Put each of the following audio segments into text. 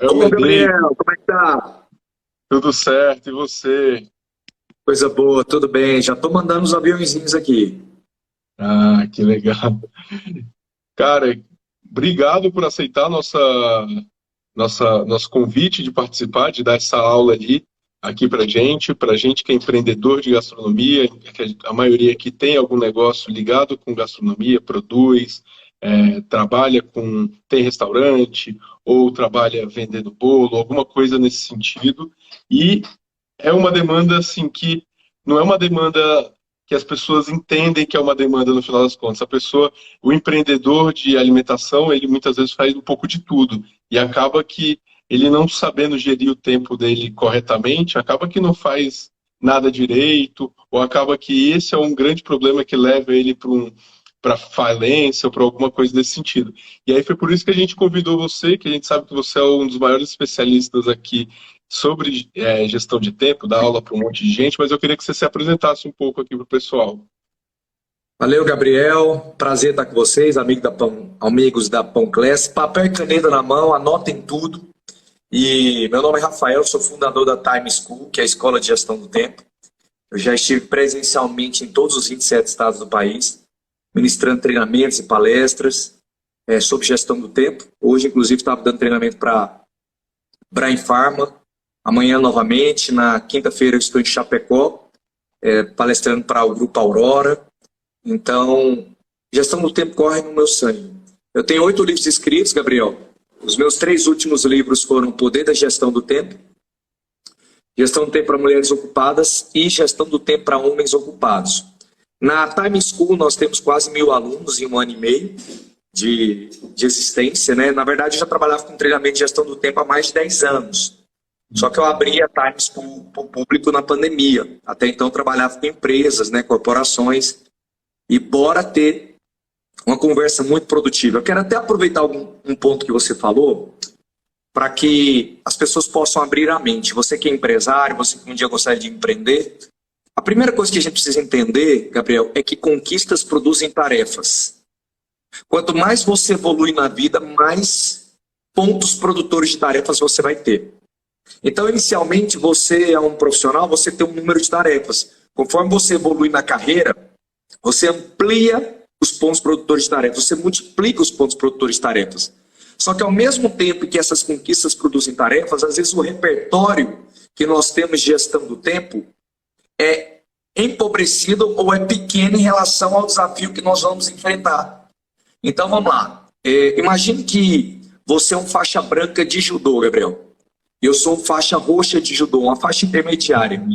É o Ô, Medei, Gabriel, como é que tá? tudo certo, e você? Coisa boa, tudo bem. Já tô mandando os aviãozinhos aqui. Ah, que legal. Cara, obrigado por aceitar nosso convite de participar, de dar essa aula aí, aqui pra gente que é empreendedor de gastronomia, que a maioria aqui tem algum negócio ligado com gastronomia, produz, trabalha tem restaurante, ou trabalha vendendo bolo, alguma coisa nesse sentido. E é uma demanda assim que não é uma demanda que as pessoas entendem que é uma demanda no final das contas. O empreendedor de alimentação, ele muitas vezes faz um pouco de tudo e acaba que ele não sabendo gerir o tempo dele corretamente, acaba que não faz nada direito, ou acaba que esse é um grande problema que leva ele para falência ou para alguma coisa desse sentido. E aí foi por isso que a gente convidou você, que a gente sabe que você é um dos maiores especialistas aqui sobre gestão de tempo, dar aula para um monte de gente, mas eu queria que você se apresentasse um pouco aqui para o pessoal. Valeu, Gabriel. Prazer estar com vocês, amigos da Pão Class. Papel e caneta na mão, anotem tudo. E meu nome é Rafael, sou fundador da Time School, que é a Escola de Gestão do Tempo. Eu já estive presencialmente em todos os 27 estados do país, ministrando treinamentos e palestras sobre gestão do tempo. Hoje, inclusive, estava dando treinamento para Brain Pharma. Amanhã, novamente, na quinta-feira, eu estou em Chapecó, palestrando para o Grupo Aurora. Então, gestão do tempo corre no meu sangue. Eu tenho 8 livros escritos, Gabriel. Os meus 3 últimos livros foram Poder da Gestão do Tempo, Gestão do Tempo para Mulheres Ocupadas e Gestão do Tempo para Homens Ocupados. Na Time School, nós temos quase 1.000 alunos em 1 ano e meio de existência, né? Na verdade, eu já trabalhava com treinamento de gestão do tempo há mais de 10 anos. Só que eu abri a Time School para o público na pandemia. Até então, eu trabalhava com empresas, né, corporações. E bora ter uma conversa muito produtiva. Eu quero até aproveitar um ponto que você falou para que as pessoas possam abrir a mente. Você que é empresário, você que um dia gostaria de empreender, a primeira coisa que a gente precisa entender, Gabriel, é que conquistas produzem tarefas. Quanto mais você evolui na vida, mais pontos produtores de tarefas você vai ter. Então, inicialmente, você é um profissional, você tem um número de tarefas. Conforme você evolui na carreira, você amplia os pontos produtores de tarefas, você multiplica os pontos produtores de tarefas. Só que ao mesmo tempo que essas conquistas produzem tarefas, às vezes o repertório que nós temos de gestão do tempo é empobrecido ou é pequeno em relação ao desafio que nós vamos enfrentar. Então vamos lá. Imagine que você é um faixa branca de judô, Gabriel. Eu sou um faixa roxa de judô, uma faixa intermediária.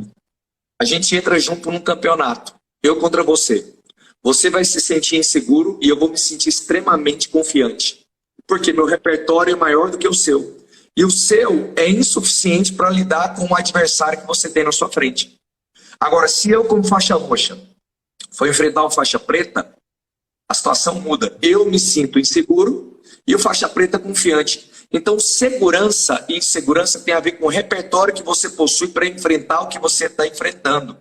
A gente entra junto num campeonato. Eu contra você. Você vai se sentir inseguro e eu vou me sentir extremamente confiante. Porque meu repertório é maior do que o seu. E o seu é insuficiente para lidar com o adversário que você tem na sua frente. Agora, se eu, como faixa roxa, for enfrentar uma faixa preta, a situação muda. Eu me sinto inseguro e o faixa preta confiante. Então, segurança e insegurança tem a ver com o repertório que você possui para enfrentar o que você está enfrentando.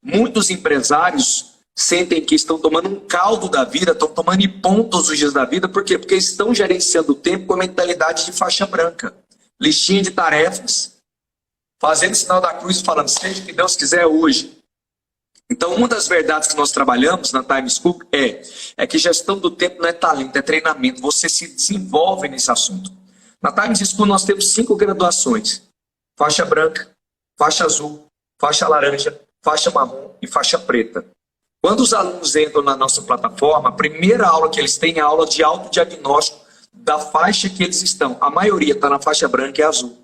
Muitos empresários sentem que estão tomando um caldo da vida, estão tomando em todos os dias da vida. Por quê? Porque estão gerenciando o tempo com a mentalidade de faixa branca. Listinha de tarefas, fazendo sinal da cruz e falando, seja o que Deus quiser hoje. Então, uma das verdades que nós trabalhamos na Time School é que gestão do tempo não é talento, é treinamento. Você se desenvolve nesse assunto. Na Time School nós temos 5 graduações. Faixa branca, faixa azul, faixa laranja, faixa marrom e faixa preta. Quando os alunos entram na nossa plataforma, a primeira aula que eles têm é a aula de autodiagnóstico da faixa que eles estão. A maioria está na faixa branca e azul.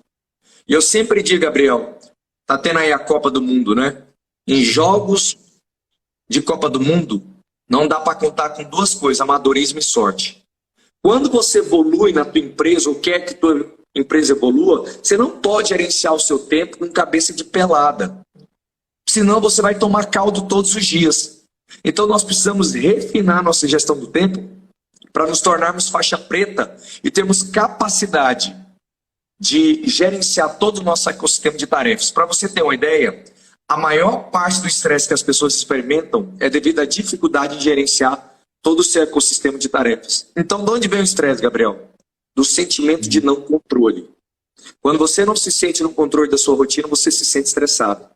E eu sempre digo, Gabriel, tá tendo aí a Copa do Mundo, né? Em jogos de Copa do Mundo, não dá para contar com 2 coisas, amadorismo e sorte. Quando você evolui na tua empresa, ou quer que tua empresa evolua, você não pode gerenciar o seu tempo com cabeça de pelada. Senão você vai tomar caldo todos os dias. Então nós precisamos refinar nossa gestão do tempo para nos tornarmos faixa preta e termos capacidade de gerenciar todo o nosso ecossistema de tarefas. Para você ter uma ideia, a maior parte do estresse que as pessoas experimentam é devido à dificuldade de gerenciar todo o seu ecossistema de tarefas. Então, de onde vem o estresse, Gabriel? Do sentimento de não controle. Quando você não se sente no controle da sua rotina, você se sente estressado.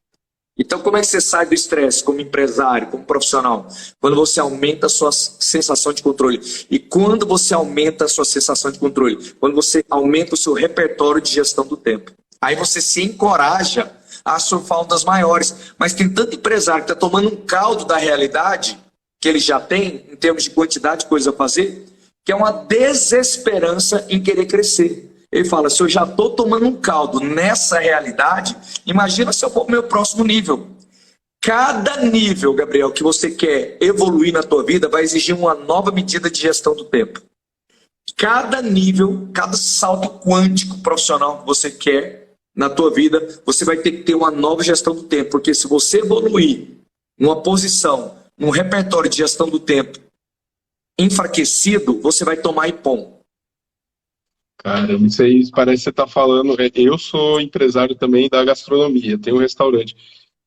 Então, como é que você sai do estresse como empresário, como profissional? Quando você aumenta a sua sensação de controle. E quando você aumenta a sua sensação de controle? Quando você aumenta o seu repertório de gestão do tempo. Aí você se encoraja a surfar ondas maiores. Mas tem tanto empresário que está tomando um caldo da realidade que ele já tem, em termos de quantidade de coisa a fazer, que é uma desesperança em querer crescer. Ele fala, se eu já estou tomando um caldo nessa realidade, imagina se eu for para o meu próximo nível. Cada nível, Gabriel, que você quer evoluir na tua vida vai exigir uma nova medida de gestão do tempo. Cada nível, cada salto quântico profissional que você quer na tua vida, você vai ter que ter uma nova gestão do tempo. Porque se você evoluir numa posição, num repertório de gestão do tempo enfraquecido, você vai tomar ipom. Cara, não sei, parece que você está falando. Eu sou empresário também da gastronomia, tenho um restaurante.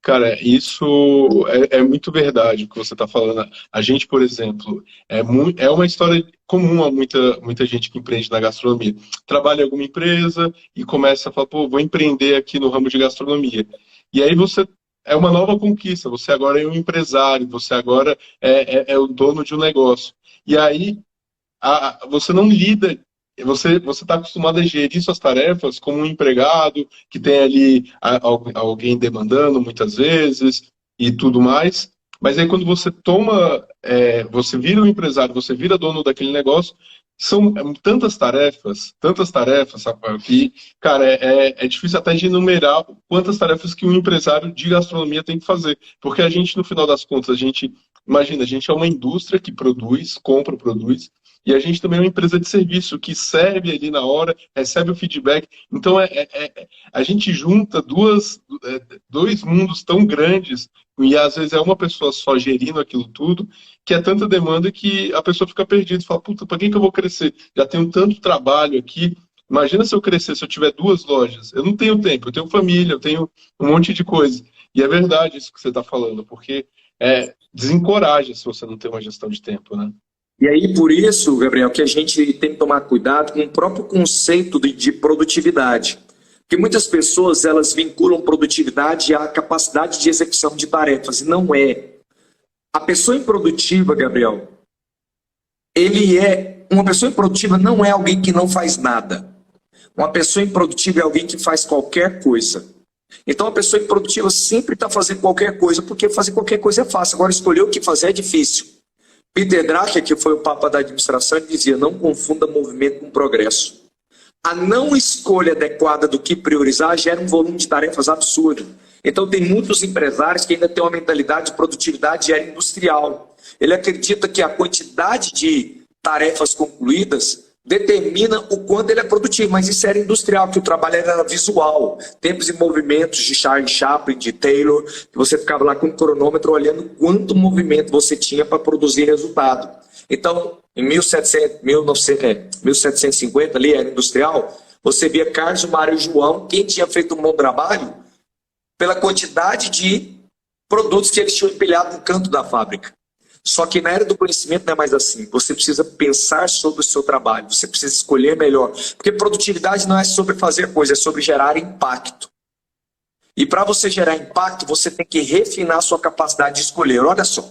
Cara, isso é muito verdade o que você está falando. A gente, por exemplo, é uma história comum a muita gente que empreende na gastronomia. Trabalha em alguma empresa e começa a falar, pô, vou empreender aqui no ramo de gastronomia. E aí você é uma nova conquista, você agora é um empresário, você agora é o dono de um negócio. E aí você não lida. Você está acostumado a gerir suas tarefas como um empregado, que tem ali alguém demandando muitas vezes e tudo mais. Mas aí quando você você vira um empresário, você vira dono daquele negócio, são tantas tarefas, Rafael, que, cara, é difícil até de enumerar quantas tarefas que um empresário de gastronomia tem que fazer. Porque a gente, no final das contas, imagina, a gente é uma indústria que produz, compra, produz, e a gente também é uma empresa de serviço que serve ali na hora, recebe o feedback. Então, a gente junta dois mundos tão grandes, e às vezes é uma pessoa só gerindo aquilo tudo, que é tanta demanda que a pessoa fica perdida. Fala, puta, para que eu vou crescer? Já tenho tanto trabalho aqui. Imagina se eu crescer, se eu tiver 2 lojas. Eu não tenho tempo, eu tenho família, eu tenho um monte de coisa. E é verdade isso que você está falando, porque desencoraja se você não tem uma gestão de tempo, né? E aí, por isso, Gabriel, que a gente tem que tomar cuidado com o próprio conceito de produtividade. Porque muitas pessoas, elas vinculam produtividade à capacidade de execução de tarefas, e não é. A pessoa improdutiva, Gabriel, uma pessoa improdutiva não é alguém que não faz nada. Uma pessoa improdutiva é alguém que faz qualquer coisa. Então, a pessoa improdutiva sempre está fazendo qualquer coisa, porque fazer qualquer coisa é fácil. Agora, escolher o que fazer é difícil. Peter Drucker, que foi o papa da administração, ele dizia, não confunda movimento com progresso. A não escolha adequada do que priorizar gera um volume de tarefas absurdo. Então, tem muitos empresários que ainda têm uma mentalidade de produtividade industrial. Ele acredita que a quantidade de tarefas concluídas determina o quanto ele é produtivo, mas isso era industrial, que o trabalho era visual. Tempos e movimentos de Charles Chaplin, de Taylor, que você ficava lá com o cronômetro olhando quanto movimento você tinha para produzir resultado. Então, em 1750, ali era industrial, você via Carlos, Mário e João, quem tinha feito um bom trabalho, pela quantidade de produtos que eles tinham empilhado no canto da fábrica. Só que na era do conhecimento não é mais assim. Você precisa pensar sobre o seu trabalho, você precisa escolher melhor. Porque produtividade não é sobre fazer coisa, é sobre gerar impacto. E para você gerar impacto, você tem que refinar a sua capacidade de escolher. Olha só.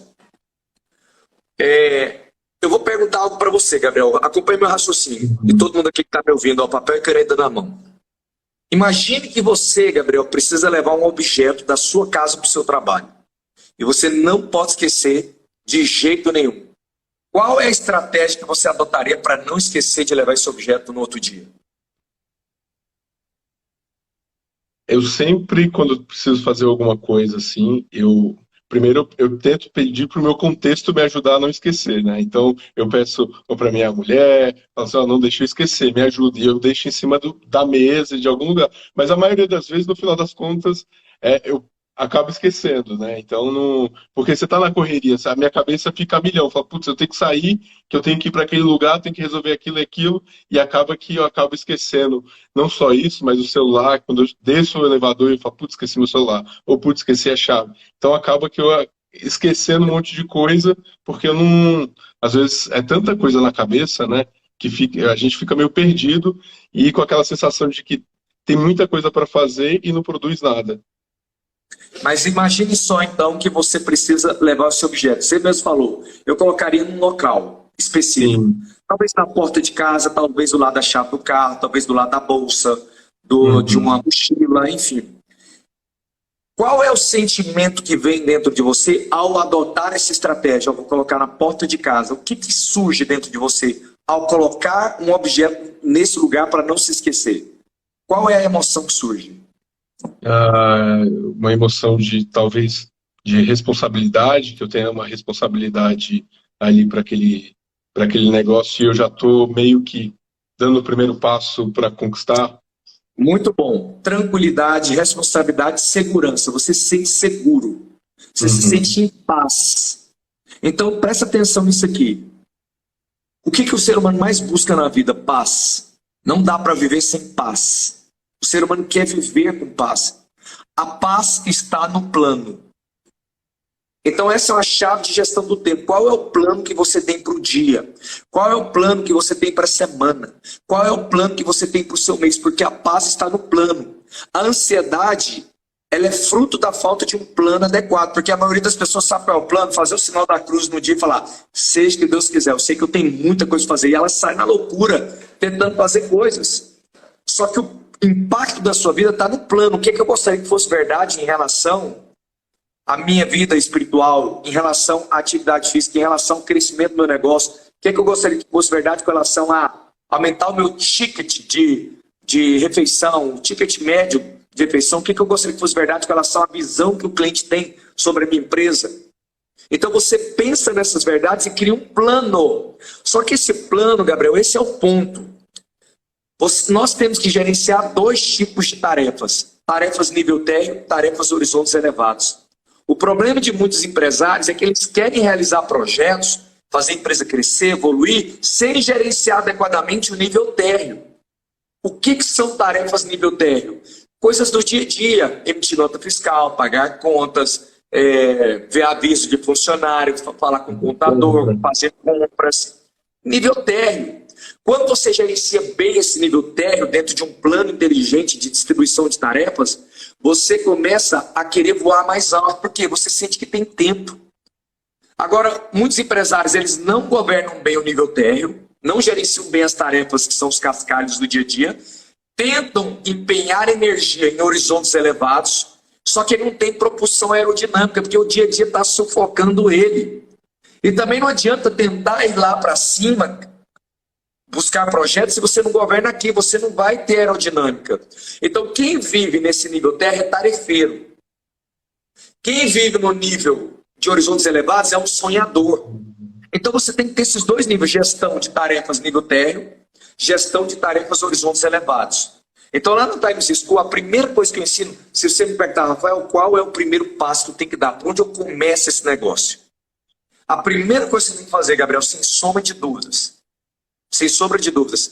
Eu vou perguntar algo para você, Gabriel. Acompanhe meu raciocínio. E todo mundo aqui que está me ouvindo, ó, papel e caneta na mão. Imagine que você, Gabriel, precisa levar um objeto da sua casa para o seu trabalho. E você não pode esquecer de jeito nenhum. Qual é a estratégia que você adotaria para não esquecer de levar esse objeto no outro dia? Eu sempre, quando preciso fazer alguma coisa assim, primeiro eu tento pedir para o meu contexto me ajudar a não esquecer, né? Então eu peço para minha mulher, falo assim, não deixa eu esquecer, me ajuda, e eu deixo em cima da mesa, de algum lugar. Mas a maioria das vezes, no final das contas, eu acabo esquecendo, né? Então, porque você tá na correria, sabe? Minha cabeça fica a milhão. Fala, putz, eu tenho que sair, que eu tenho que ir para aquele lugar, tenho que resolver aquilo e aquilo, e acaba que eu acabo esquecendo não só isso, mas o celular. Quando eu desço o elevador, eu falo, putz, esqueci meu celular, ou putz, esqueci a chave. Então, acaba que eu esquecendo um monte de coisa, porque eu não. Às vezes é tanta coisa na cabeça, né? Que a gente fica meio perdido e com aquela sensação de que tem muita coisa para fazer e não produz nada. Mas imagine só, então, que você precisa levar o seu objeto. Você mesmo falou, eu colocaria num local específico. Sim. Talvez na porta de casa, talvez do lado da chave do carro, talvez do lado da bolsa, de uma mochila, enfim. Qual é o sentimento que vem dentro de você ao adotar essa estratégia? Eu vou colocar na porta de casa. O que surge dentro de você ao colocar um objeto nesse lugar para não se esquecer? Qual é a emoção que surge? Uma emoção de, talvez, de responsabilidade, que eu tenha uma responsabilidade ali para aquele negócio e eu já estou meio que dando o primeiro passo para conquistar. Muito bom. Tranquilidade, responsabilidade, segurança. Você se sente seguro. Você se sente em paz. Então, presta atenção nisso aqui. O que o ser humano mais busca na vida? Paz. Não dá para viver sem paz. O ser humano quer viver com paz. A paz está no plano. Então essa é uma chave de gestão do tempo. Qual é o plano que você tem para o dia? Qual é o plano que você tem para a semana? Qual é o plano que você tem para o seu mês? Porque a paz está no plano. A ansiedade, ela é fruto da falta de um plano adequado. Porque a maioria das pessoas sabe qual é o plano? Fazer o sinal da cruz no dia e falar, seja o que Deus quiser, eu sei que eu tenho muita coisa para fazer. E ela sai na loucura, tentando fazer coisas. Só que o impacto da sua vida está no plano. O que eu gostaria que fosse verdade em relação à minha vida espiritual, em relação à atividade física, em relação ao crescimento do meu negócio? O que eu gostaria que fosse verdade com relação a aumentar o meu ticket de refeição, o ticket médio de refeição? O que eu gostaria que fosse verdade com relação à visão que o cliente tem sobre a minha empresa? Então você pensa nessas verdades e cria um plano. Só que esse plano, Gabriel, esse é o ponto. Nós temos que gerenciar dois tipos de tarefas. Tarefas nível térreo, tarefas horizontes elevados. O problema de muitos empresários é que eles querem realizar projetos, fazer a empresa crescer, evoluir, sem gerenciar adequadamente o nível térreo. O que são tarefas nível térreo? Coisas do dia a dia, emitir nota fiscal, pagar contas, ver aviso de funcionário, falar com o contador, fazer compras. Nível térreo. Quando você gerencia bem esse nível térreo dentro de um plano inteligente de distribuição de tarefas, você começa a querer voar mais alto, porque você sente que tem tempo. Agora, muitos empresários, eles não governam bem o nível térreo, não gerenciam bem as tarefas que são os cascalhos do dia a dia, tentam empenhar energia em horizontes elevados, só que ele não tem propulsão aerodinâmica, porque o dia a dia está sufocando ele. E também não adianta tentar ir lá para cima, buscar projetos, se você não governa aqui, você não vai ter aerodinâmica. Então, quem vive nesse nível terra é tarefeiro. Quem vive no nível de horizontes elevados é um sonhador. Então, você tem que ter esses dois níveis, gestão de tarefas nível térreo, gestão de tarefas horizontes elevados. Então, lá no Times School, a primeira coisa que eu ensino, se você me perguntar, Rafael, qual é o primeiro passo que eu tenho que dar? Por onde eu começo esse negócio? A primeira coisa que você tem que fazer, Gabriel, sem sombra de dúvidas,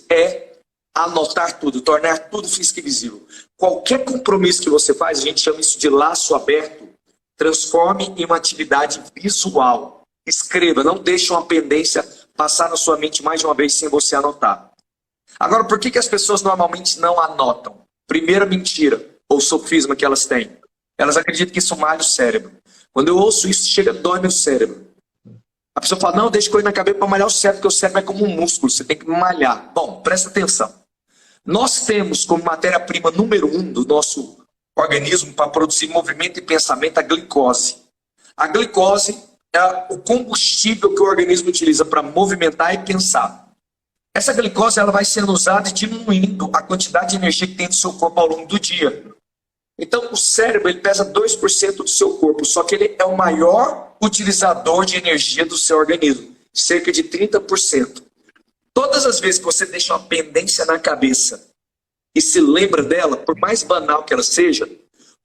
é anotar tudo, tornar tudo físico e visível. Qualquer compromisso que você faz, a gente chama isso de laço aberto, transforme em uma atividade visual. Escreva, não deixe uma pendência passar na sua mente mais de uma vez sem você anotar. Agora, por que as pessoas normalmente não anotam? Primeira mentira, ou sofisma que elas têm. Elas acreditam que isso malha o cérebro. Quando eu ouço isso, chega, dói meu cérebro. A pessoa fala, não, deixa coisa na cabeça para malhar o cérebro, porque o cérebro é como um músculo, você tem que malhar. Bom, presta atenção. Nós temos como matéria-prima número 1 do nosso organismo para produzir movimento e pensamento a glicose. A glicose é o combustível que o organismo utiliza para movimentar e pensar. Essa glicose ela vai sendo usada e diminuindo a quantidade de energia que tem no seu corpo ao longo do dia. Então, o cérebro ele pesa 2% do seu corpo, só que ele é o maior utilizador de energia do seu organismo, cerca de 30%. Todas as vezes que você deixa uma pendência na cabeça e se lembra dela, por mais banal que ela seja,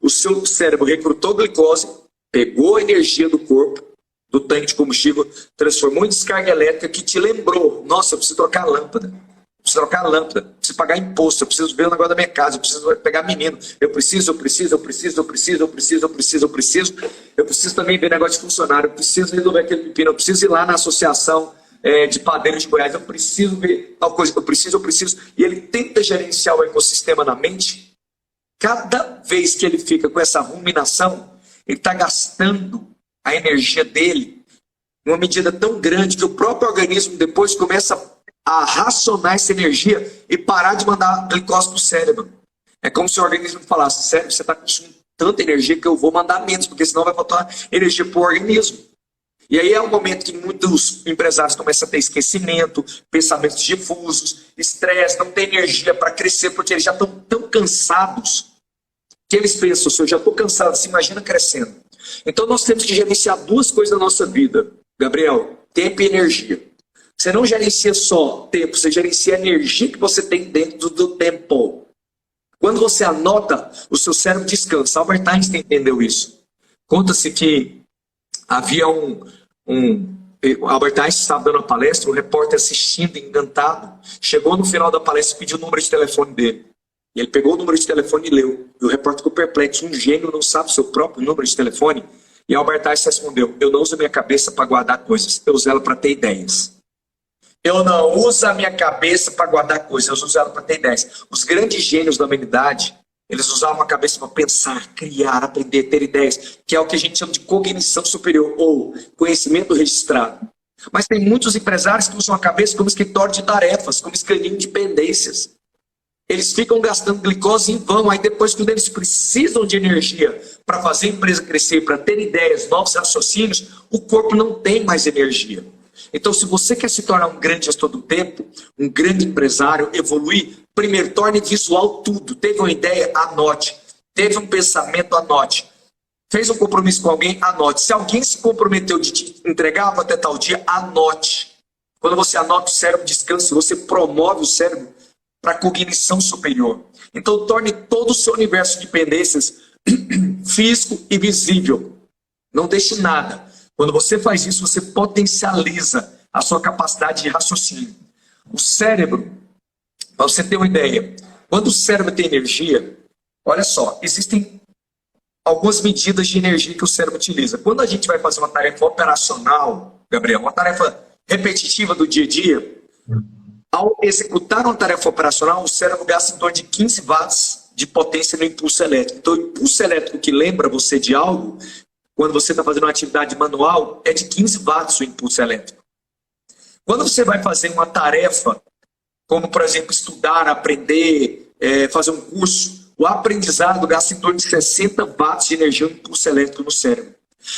o seu cérebro recrutou glicose, pegou a energia do corpo, do tanque de combustível, transformou em descarga elétrica que te lembrou, nossa, eu preciso trocar a lâmpada. Preciso trocar a lâmpada, preciso pagar imposto, eu preciso ver o negócio da minha casa, eu preciso pegar menino, eu preciso também ver negócio de funcionário, eu preciso resolver aquele pepino, eu preciso ir lá na associação de padeiros de Goiás, eu preciso ver tal coisa, eu preciso, e ele tenta gerenciar o ecossistema na mente, cada vez que ele fica com essa ruminação, ele está gastando a energia dele em uma medida tão grande que o próprio organismo depois começa a racionar essa energia e parar de mandar glicose para o cérebro. É como se o organismo falasse: cérebro, você está consumindo tanta energia que eu vou mandar menos, porque senão vai faltar energia para o organismo. E aí é um momento que muitos empresários começam a ter esquecimento, pensamentos difusos, estresse, não tem energia para crescer, porque eles já estão tão cansados que eles pensam: se eu já estou cansado, se imagina crescendo. Então nós temos que gerenciar duas coisas na nossa vida, Gabriel: tempo e energia. Você não gerencia só tempo, você gerencia a energia que você tem dentro do tempo. Quando você anota, o seu cérebro descansa. Albert Einstein entendeu isso. Conta-se que havia Albert Einstein estava dando a palestra, um repórter assistindo, encantado, chegou no final da palestra e pediu o número de telefone dele. E ele pegou o número de telefone e leu. E o repórter ficou perplexo: um gênio não sabe o seu próprio número de telefone? E Albert Einstein respondeu: eu não uso a minha cabeça para guardar coisas, eu uso ela para ter ideias. Eu não uso a minha cabeça para guardar coisas, eu uso ela para ter ideias. Os grandes gênios da humanidade, eles usavam a cabeça para pensar, criar, aprender, ter ideias, que é o que a gente chama de cognição superior, ou conhecimento registrado. Mas tem muitos empresários que usam a cabeça como escritório de tarefas, como escaninho de pendências. Eles ficam gastando glicose em vão, aí depois, quando eles precisam de energia para fazer a empresa crescer, para ter ideias, novos raciocínios, o corpo não tem mais energia. Então, se você quer se tornar um grande gestor do tempo, um grande empresário, evoluir, primeiro, torne visual tudo. Teve uma ideia? Anote. Teve um pensamento? Anote. Fez um compromisso com alguém? Anote. Se alguém se comprometeu de te entregar até tal dia, anote. Quando você anota, o cérebro descansa, você promove o cérebro para a cognição superior. Então, torne todo o seu universo de pendências físico e visível. Não deixe nada. Quando você faz isso, você potencializa a sua capacidade de raciocínio. O cérebro, para você ter uma ideia, quando o cérebro tem energia, olha só, existem algumas medidas de energia que o cérebro utiliza. Quando a gente vai fazer uma tarefa operacional, Gabriel, uma tarefa repetitiva do dia a dia, ao executar uma tarefa operacional, o cérebro gasta em torno de 15 watts de potência no impulso elétrico. Então, o impulso elétrico que lembra você de algo, quando você está fazendo uma atividade manual, é de 15 watts o impulso elétrico. Quando você vai fazer uma tarefa, como, por exemplo, estudar, aprender, fazer um curso, o aprendizado gasta em torno de 60 watts de energia no impulso elétrico no cérebro.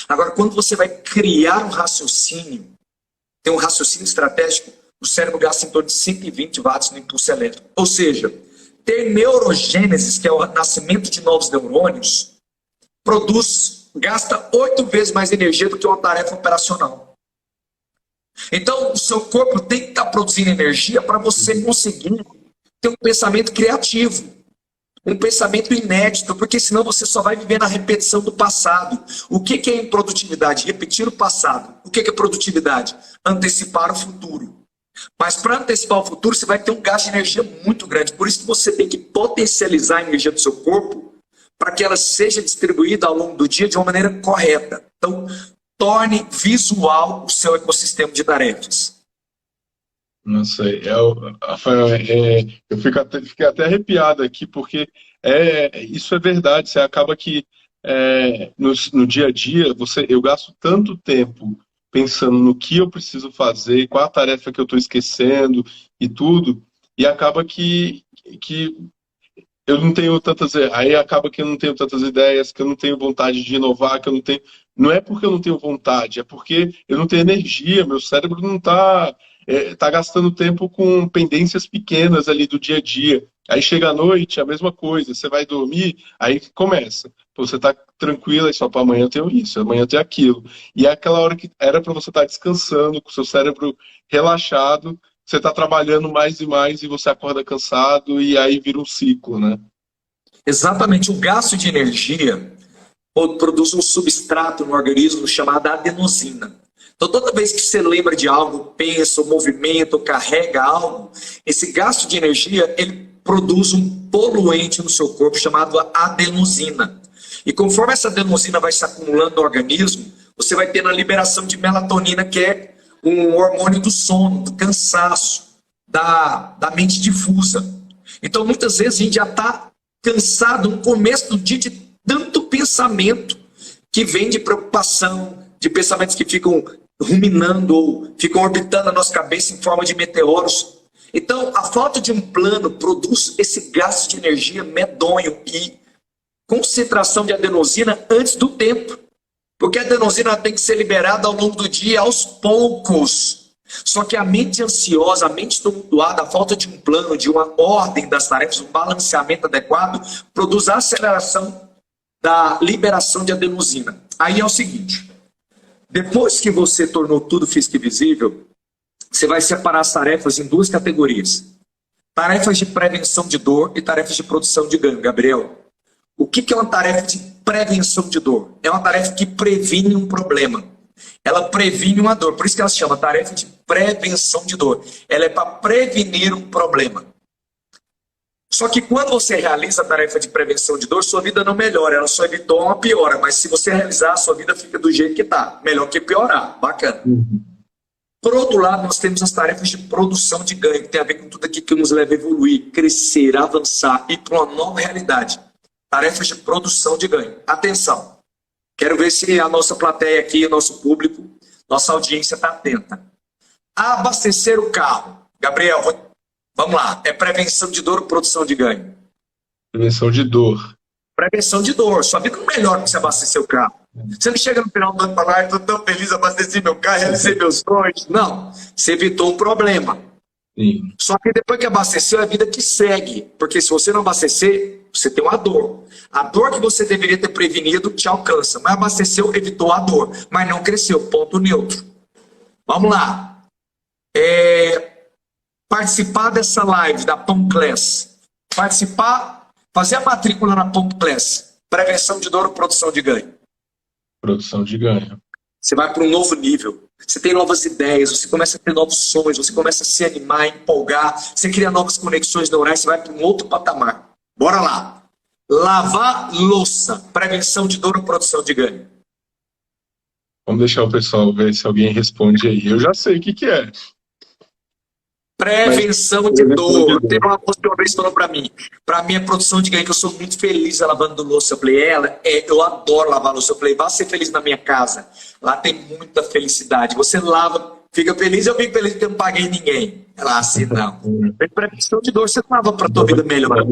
Agora, quando você vai criar um raciocínio, tem um raciocínio estratégico, o cérebro gasta em torno de 120 watts no impulso elétrico. Ou seja, ter neurogênese, que é o nascimento de novos neurônios, gasta 8 vezes mais energia do que uma tarefa operacional. Então, o seu corpo tem que estar produzindo energia para você conseguir ter um pensamento criativo, um pensamento inédito, porque senão você só vai viver na repetição do passado. O que é improdutividade? Repetir o passado. O que é produtividade? Antecipar o futuro. Mas para antecipar o futuro, você vai ter um gasto de energia muito grande. Por isso que você tem que potencializar a energia do seu corpo para que ela seja distribuída ao longo do dia de uma maneira correta. Então, torne visual o seu ecossistema de tarefas. Não sei, Rafael, eu fiquei até arrepiado aqui, porque isso é verdade. Você acaba que no dia a dia, eu gasto tanto tempo pensando no que eu preciso fazer, qual a tarefa que eu estou esquecendo e tudo, e acaba que eu não tenho acaba que eu não tenho tantas ideias, que eu não tenho vontade de inovar, que eu não tenho. Não é porque eu não tenho vontade, é porque eu não tenho energia, meu cérebro não está gastando tempo com pendências pequenas ali do dia a dia. Aí chega a noite, a mesma coisa, você vai dormir, aí começa. Você está tranquila, e só para amanhã eu tenho isso, amanhã eu tenho aquilo. E é aquela hora que era para você estar descansando, com o seu cérebro relaxado, você está trabalhando mais e mais e você acorda cansado e aí vira um ciclo, né? Exatamente. O gasto de energia produz um substrato no organismo chamado adenosina. Então, toda vez que você lembra de algo, pensa, ou movimenta, ou carrega algo, esse gasto de energia, ele produz um poluente no seu corpo chamado adenosina. E conforme essa adenosina vai se acumulando no organismo, você vai tendo a liberação de melatonina, que é um hormônio do sono, do cansaço, da mente difusa. Então, muitas vezes a gente já está cansado no começo do dia de tanto pensamento que vem de preocupação, de pensamentos que ficam ruminando ou ficam orbitando a nossa cabeça em forma de meteoros. Então, a falta de um plano produz esse gasto de energia medonho e concentração de adenosina antes do tempo. Porque a adenosina tem que ser liberada ao longo do dia, aos poucos. Só que a mente ansiosa, a mente tumultuada, a falta de um plano, de uma ordem das tarefas, um balanceamento adequado, produz a aceleração da liberação de adenosina. Aí é o seguinte, depois que você tornou tudo físico e visível, você vai separar as tarefas em duas categorias. Tarefas de prevenção de dor e tarefas de produção de ganho. Gabriel, o que é uma tarefa de prevenção de dor? É uma tarefa que previne um problema. Ela previne uma dor. Por isso que ela se chama tarefa de prevenção de dor. Ela é para prevenir um problema. Só que quando você realiza a tarefa de prevenção de dor, sua vida não melhora. Ela só evitou uma piora. Mas se você realizar, a sua vida fica do jeito que está. Melhor que piorar. Bacana. Por outro lado, nós temos as tarefas de produção de ganho, que tem a ver com tudo aqui que nos leva a evoluir, crescer, avançar, ir para uma nova realidade. Tarefas de produção de ganho. Atenção. Quero ver se a nossa plateia aqui, o nosso público, nossa audiência está atenta. Abastecer o carro. Gabriel, vamos lá. É prevenção de dor ou produção de ganho? Prevenção de dor. Prevenção de dor. Sua vida não melhora que você abastecer o carro. Você não chega no final do ano e fala, estou tão feliz, abasteci meu carro, realizei meus sonhos. Não. Você evitou um problema. Sim. Só que depois que abasteceu, é a vida que segue. Porque se você não abastecer, você tem uma dor. A dor que você deveria ter prevenido te alcança. Mas abasteceu, evitou a dor. Mas não cresceu. Ponto neutro. Vamos lá. Participar dessa live da Pão Class. Fazer a matrícula na Pão Class. Prevenção de dor ou produção de ganho? Produção de ganho. Você vai para um novo nível. Você tem novas ideias, você começa a ter novos sonhos, você começa a se animar, empolgar, você cria novas conexões neurais, você vai para um outro patamar. Bora lá. Lavar louça, prevenção de dor ou produção de ganho? Vamos deixar o pessoal ver se alguém responde aí. Eu já sei o que é. Prevenção de dor. Teve uma moça que uma vez falou para mim é produção de ganho, que eu sou muito feliz lavando louça. Eu falei, eu adoro lavar louça. Eu falei, vá ser feliz na minha casa. Lá tem muita felicidade. Você lava, fica feliz, eu fico feliz porque eu não paguei ninguém. Ela, assim não. Prevenção de dor, você não lava para a tua vida melhor.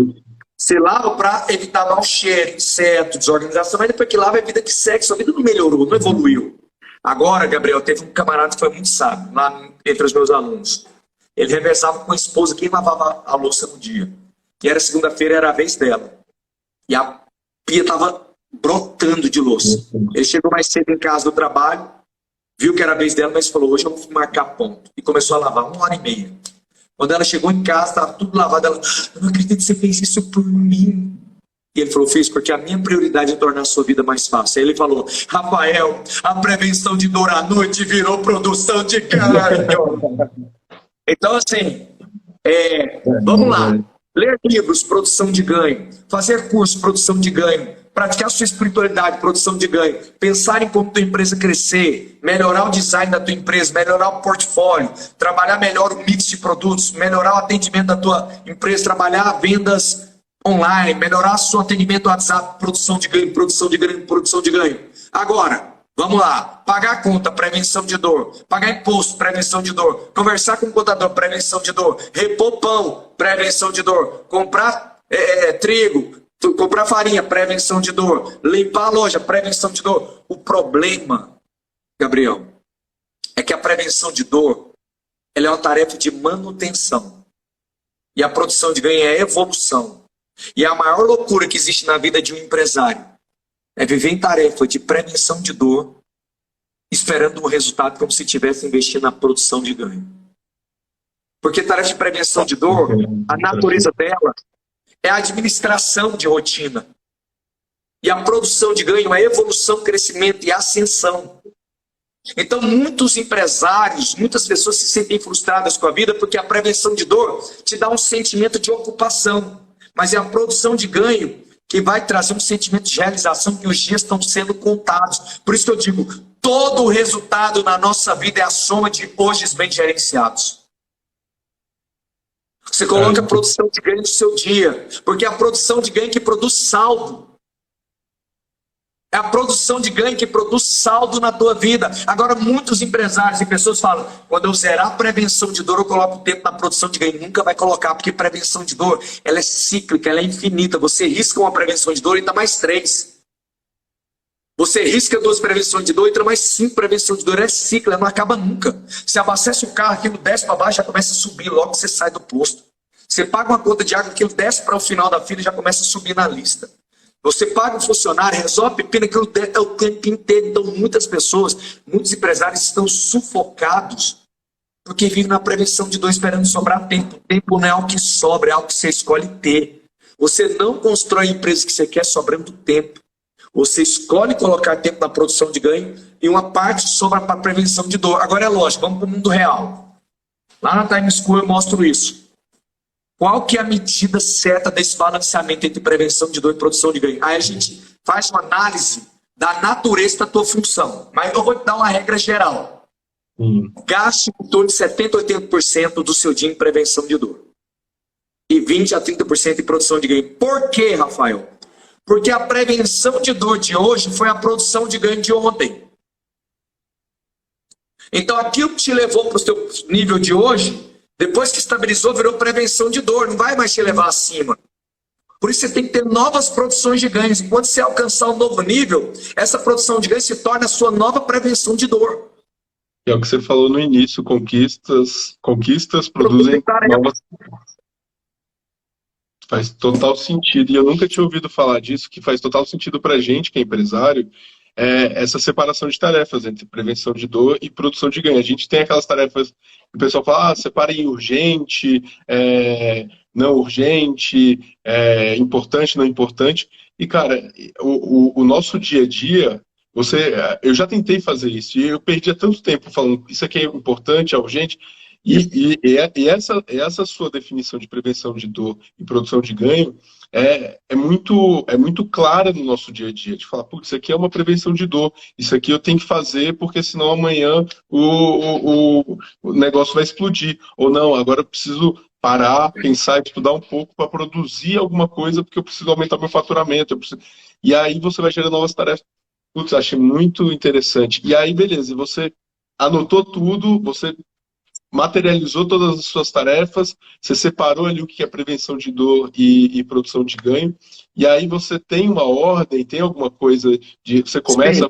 Você lava para evitar mau cheiro, inseto, desorganização, mas depois que lava é vida que segue, sua vida não melhorou, não evoluiu. Agora, Gabriel, teve um camarada que foi muito sábio, lá entre os meus alunos. Ele revezava com a esposa quem lavava a louça no dia. E era segunda-feira, era a vez dela. E a pia estava brotando de louça. Ele chegou mais cedo em casa do trabalho, viu que era a vez dela, mas falou, hoje eu vou marcar ponto. E começou a lavar 1h30. Quando ela chegou em casa, estava tudo lavado. Ela, eu não acredito que você fez isso por mim. E ele falou, fiz porque a minha prioridade é tornar a sua vida mais fácil. Aí ele falou, Rafael, a prevenção de dor à noite virou produção de ganho. Então, assim, vamos lá. Ler livros, produção de ganho. Fazer curso, produção de ganho. Praticar sua espiritualidade, produção de ganho. Pensar em como tua empresa crescer. Melhorar o design da tua empresa. Melhorar o portfólio. Trabalhar melhor o mix de produtos. Melhorar o atendimento da tua empresa. Trabalhar vendas online. Melhorar o seu atendimento WhatsApp. Produção de ganho, produção de ganho, produção de ganho. Agora, vamos lá. Pagar a conta, prevenção de dor. Pagar imposto, prevenção de dor. Conversar com o contador, prevenção de dor. Repor pão, prevenção de dor. Comprar trigo, comprar farinha, prevenção de dor. Limpar a loja, prevenção de dor. O problema, Gabriel, é que a prevenção de dor ela é uma tarefa de manutenção. E a produção de ganho é evolução. E a maior loucura que existe na vida de um empresário é viver em tarefa de prevenção de dor, esperando um resultado como se estivesse investindo na produção de ganho. Porque tarefa de prevenção de dor, a natureza dela é a administração de rotina. E a produção de ganho é evolução, crescimento e ascensão. Então, muitos empresários, muitas pessoas se sentem frustradas com a vida porque a prevenção de dor te dá um sentimento de ocupação. Mas é a produção de ganho que vai trazer um sentimento de realização que os dias estão sendo contados. Por isso que eu digo, todo o resultado na nossa vida é a soma de hojes bem gerenciados. Você coloca a produção de ganho no seu dia, porque é a produção de ganho que produz saldo. É a produção de ganho que produz saldo na tua vida. Agora, muitos empresários e pessoas falam, quando eu zerar a prevenção de dor, eu coloco o tempo na produção de ganho. Nunca vai colocar, porque prevenção de dor, ela é cíclica, ela é infinita. Você risca uma prevenção de dor e entra mais 3. Você risca 2 prevenções de dor e entra mais 5 prevenção de dor. É cíclica, ela não acaba nunca. Você abastece o carro, aquilo desce para baixo, já começa a subir, logo você sai do posto. Você paga uma conta de água, aquilo desce para o final da fila e já começa a subir na lista. Você paga um funcionário, resolve pepino, aquilo é o tempo inteiro. Então, muitas pessoas, muitos empresários estão sufocados porque vivem na prevenção de dor esperando sobrar tempo. Tempo não é algo que sobra, é algo que você escolhe ter. Você não constrói a empresa que você quer sobrando tempo. Você escolhe colocar tempo na produção de ganho e uma parte sobra para prevenção de dor. Agora é lógico, vamos para o mundo real. Lá na Time School eu mostro isso. Qual que é a medida certa desse balanceamento entre prevenção de dor e produção de ganho? Aí a gente faz uma análise da natureza da tua função. Mas eu vou te dar uma regra geral. Gaste em torno de 70% a 80% do seu dia em prevenção de dor. E 20% a 30% em produção de ganho. Por quê, Rafael? Porque a prevenção de dor de hoje foi a produção de ganho de ontem. Então aquilo que te levou para o seu nível de hoje, depois que estabilizou, virou prevenção de dor, não vai mais te levar acima. Por isso você tem que ter novas produções de ganhos. E quando você alcançar um novo nível, essa produção de ganhos se torna a sua nova prevenção de dor. É o que você falou no início, conquistas produzem novas. Faz total sentido. E eu nunca tinha ouvido falar disso, que faz total sentido para a gente, que é empresário, essa separação de tarefas entre prevenção de dor e produção de ganho. A gente tem aquelas tarefas que o pessoal fala, separa em urgente, não urgente, importante, não importante. E, cara, o nosso dia a dia, eu já tentei fazer isso, e eu perdia tanto tempo falando, isso aqui é importante, é urgente. E essa sua definição de prevenção de dor e produção de ganho é muito clara no nosso dia a dia, de falar, putz, isso aqui é uma prevenção de dor, isso aqui eu tenho que fazer porque senão amanhã o negócio vai explodir. Ou não, agora eu preciso parar, pensar e estudar um pouco para produzir alguma coisa porque eu preciso aumentar meu faturamento. E aí você vai gerando novas tarefas. Putz, achei muito interessante. E aí, beleza, você anotou tudo, você materializou todas as suas tarefas, você separou ali o que é prevenção de dor e produção de ganho, e aí você tem uma ordem, tem alguma coisa de... Você começa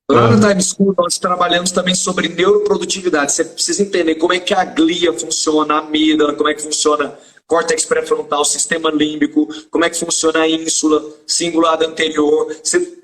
Lá no Time School nós trabalhamos também sobre neuroprodutividade. Você precisa entender como é que a glia funciona, a amígdala, como é que funciona córtex pré-frontal, sistema límbico, como é que funciona a ínsula, cingulado anterior.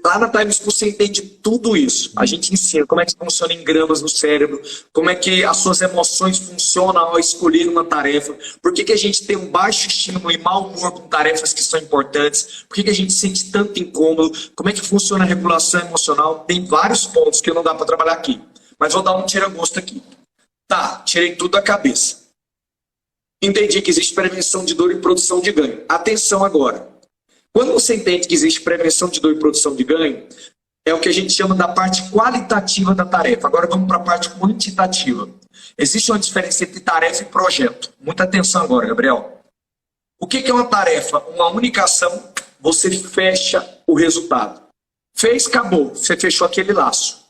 Lá na Time School você entende tudo isso. A gente ensina como é que funciona em gramas no cérebro, como é que as suas emoções funcionam ao escolher uma tarefa, por que a gente tem um baixo estímulo e mau humor com tarefas que são importantes, por que a gente sente tanto incômodo, como é que funciona a regulação emocional. Tem vários pontos que não dá para trabalhar aqui, mas vou dar um tira-gosto aqui. Tá, tirei tudo da cabeça. Entendi que existe prevenção de dor e produção de ganho. Atenção agora. Quando você entende que existe prevenção de dor e produção de ganho, é o que a gente chama da parte qualitativa da tarefa. Agora vamos para a parte quantitativa. Existe uma diferença entre tarefa e projeto. Muita atenção agora, Gabriel. O que é uma tarefa? Uma única ação, você fecha o resultado. Fez, acabou. Você fechou aquele laço.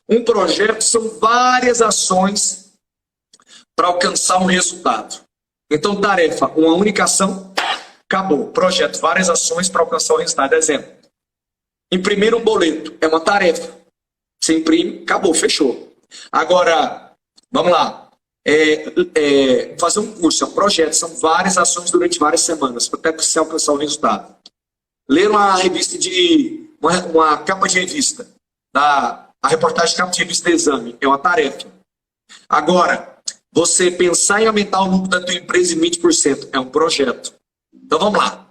Um projeto são várias ações para alcançar um resultado. Então, tarefa, uma única ação, acabou. Projeto, várias ações para alcançar o resultado. Exemplo, imprimir um boleto é uma tarefa. Você imprime, acabou, fechou. Agora, vamos lá. Fazer um curso é um projeto, são várias ações durante várias semanas até você alcançar o resultado. Ler uma revista uma capa de revista, a reportagem de capa de revista de exame, é uma tarefa. Agora, você pensar em aumentar o lucro da tua empresa em 20% é um projeto. Então vamos lá.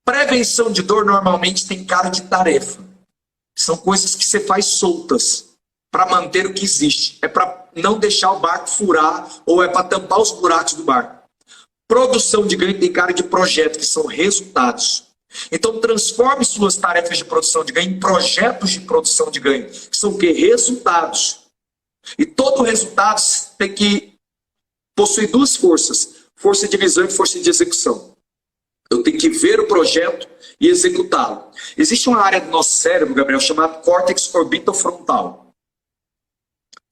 Prevenção de dor normalmente tem cara de tarefa. São coisas que você faz soltas para manter o que existe. É para não deixar o barco furar ou é para tampar os buracos do barco. Produção de ganho tem cara de projeto, que são resultados. Então transforme suas tarefas de produção de ganho em projetos de produção de ganho, que são o quê? Resultados. E todo resultado tem que possui duas forças, força de visão e força de execução. Eu tenho que ver o projeto e executá-lo. Existe uma área do nosso cérebro, Gabriel, chamada córtex orbitofrontal.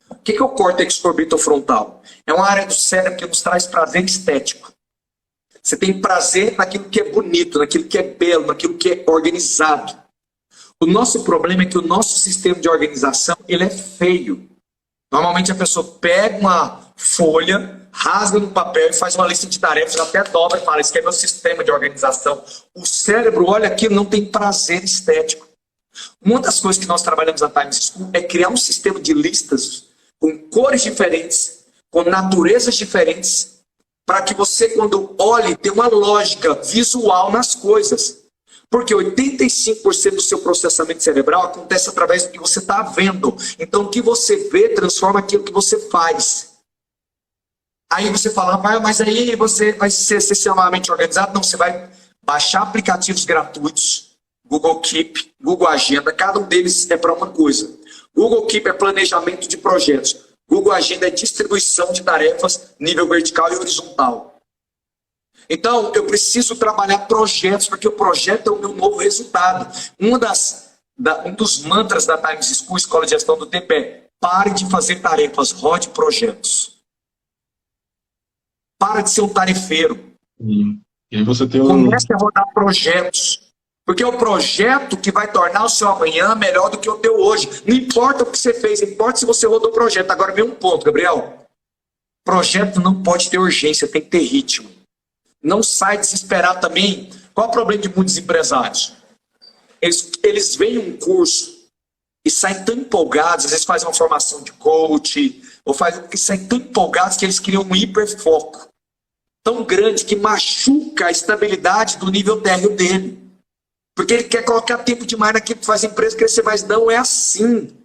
O que é o córtex orbitofrontal? É uma área do cérebro que nos traz prazer estético. Você tem prazer naquilo que é bonito, naquilo que é belo, naquilo que é organizado. O nosso problema é que o nosso sistema de organização ele é feio. Normalmente a pessoa pega uma folha, rasga no papel e faz uma lista de tarefas, até dobra e fala, isso aqui é meu sistema de organização. O cérebro olha aquilo, não tem prazer estético. Uma das coisas que nós trabalhamos na Times School é criar um sistema de listas com cores diferentes, com naturezas diferentes, para que você, quando olhe, tenha uma lógica visual nas coisas. Porque 85% do seu processamento cerebral acontece através do que você está vendo. Então, o que você vê transforma aquilo que você faz. Aí você fala, mas aí você vai ser extremamente organizado? Não, você vai baixar aplicativos gratuitos, Google Keep, Google Agenda, cada um deles é para uma coisa. Google Keep é planejamento de projetos. Google Agenda é distribuição de tarefas, nível vertical e horizontal. Então, eu preciso trabalhar projetos, porque o projeto é o meu novo resultado. Um dos mantras da Times School, Escola de Gestão do Tempo, é pare de fazer tarefas, rode projetos. Para de ser um tarefeiro. E aí você tem Comece a rodar projetos. Porque é o projeto que vai tornar o seu amanhã melhor do que o teu hoje. Não importa o que você fez, importa se você rodou o projeto. Agora vem um ponto, Gabriel. Projeto não pode ter urgência, tem que ter ritmo. Não sai desesperado também. Qual é o problema de muitos empresários? Eles veem um curso e saem tão empolgados, às vezes fazem uma formação de coach, e saem tão empolgados que eles criam um hiperfoco tão grande que machuca a estabilidade do nível térreo dele. Porque ele quer colocar tempo demais naquilo que faz a empresa crescer, mas não é assim.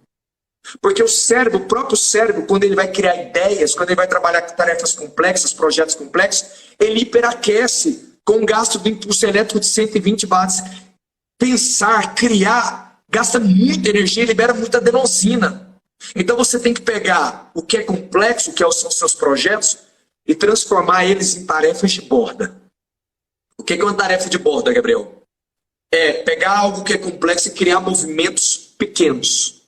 Porque o cérebro, o próprio cérebro, quando ele vai criar ideias, quando ele vai trabalhar com tarefas complexas, projetos complexos, ele hiperaquece com um gasto do impulso elétrico de 120 watts. Pensar, criar, gasta muita energia e libera muita adenosina. Então você tem que pegar o que é complexo, que são os seus projetos, e transformar eles em tarefas de borda. O que é uma tarefa de borda, Gabriel? É pegar algo que é complexo e criar movimentos pequenos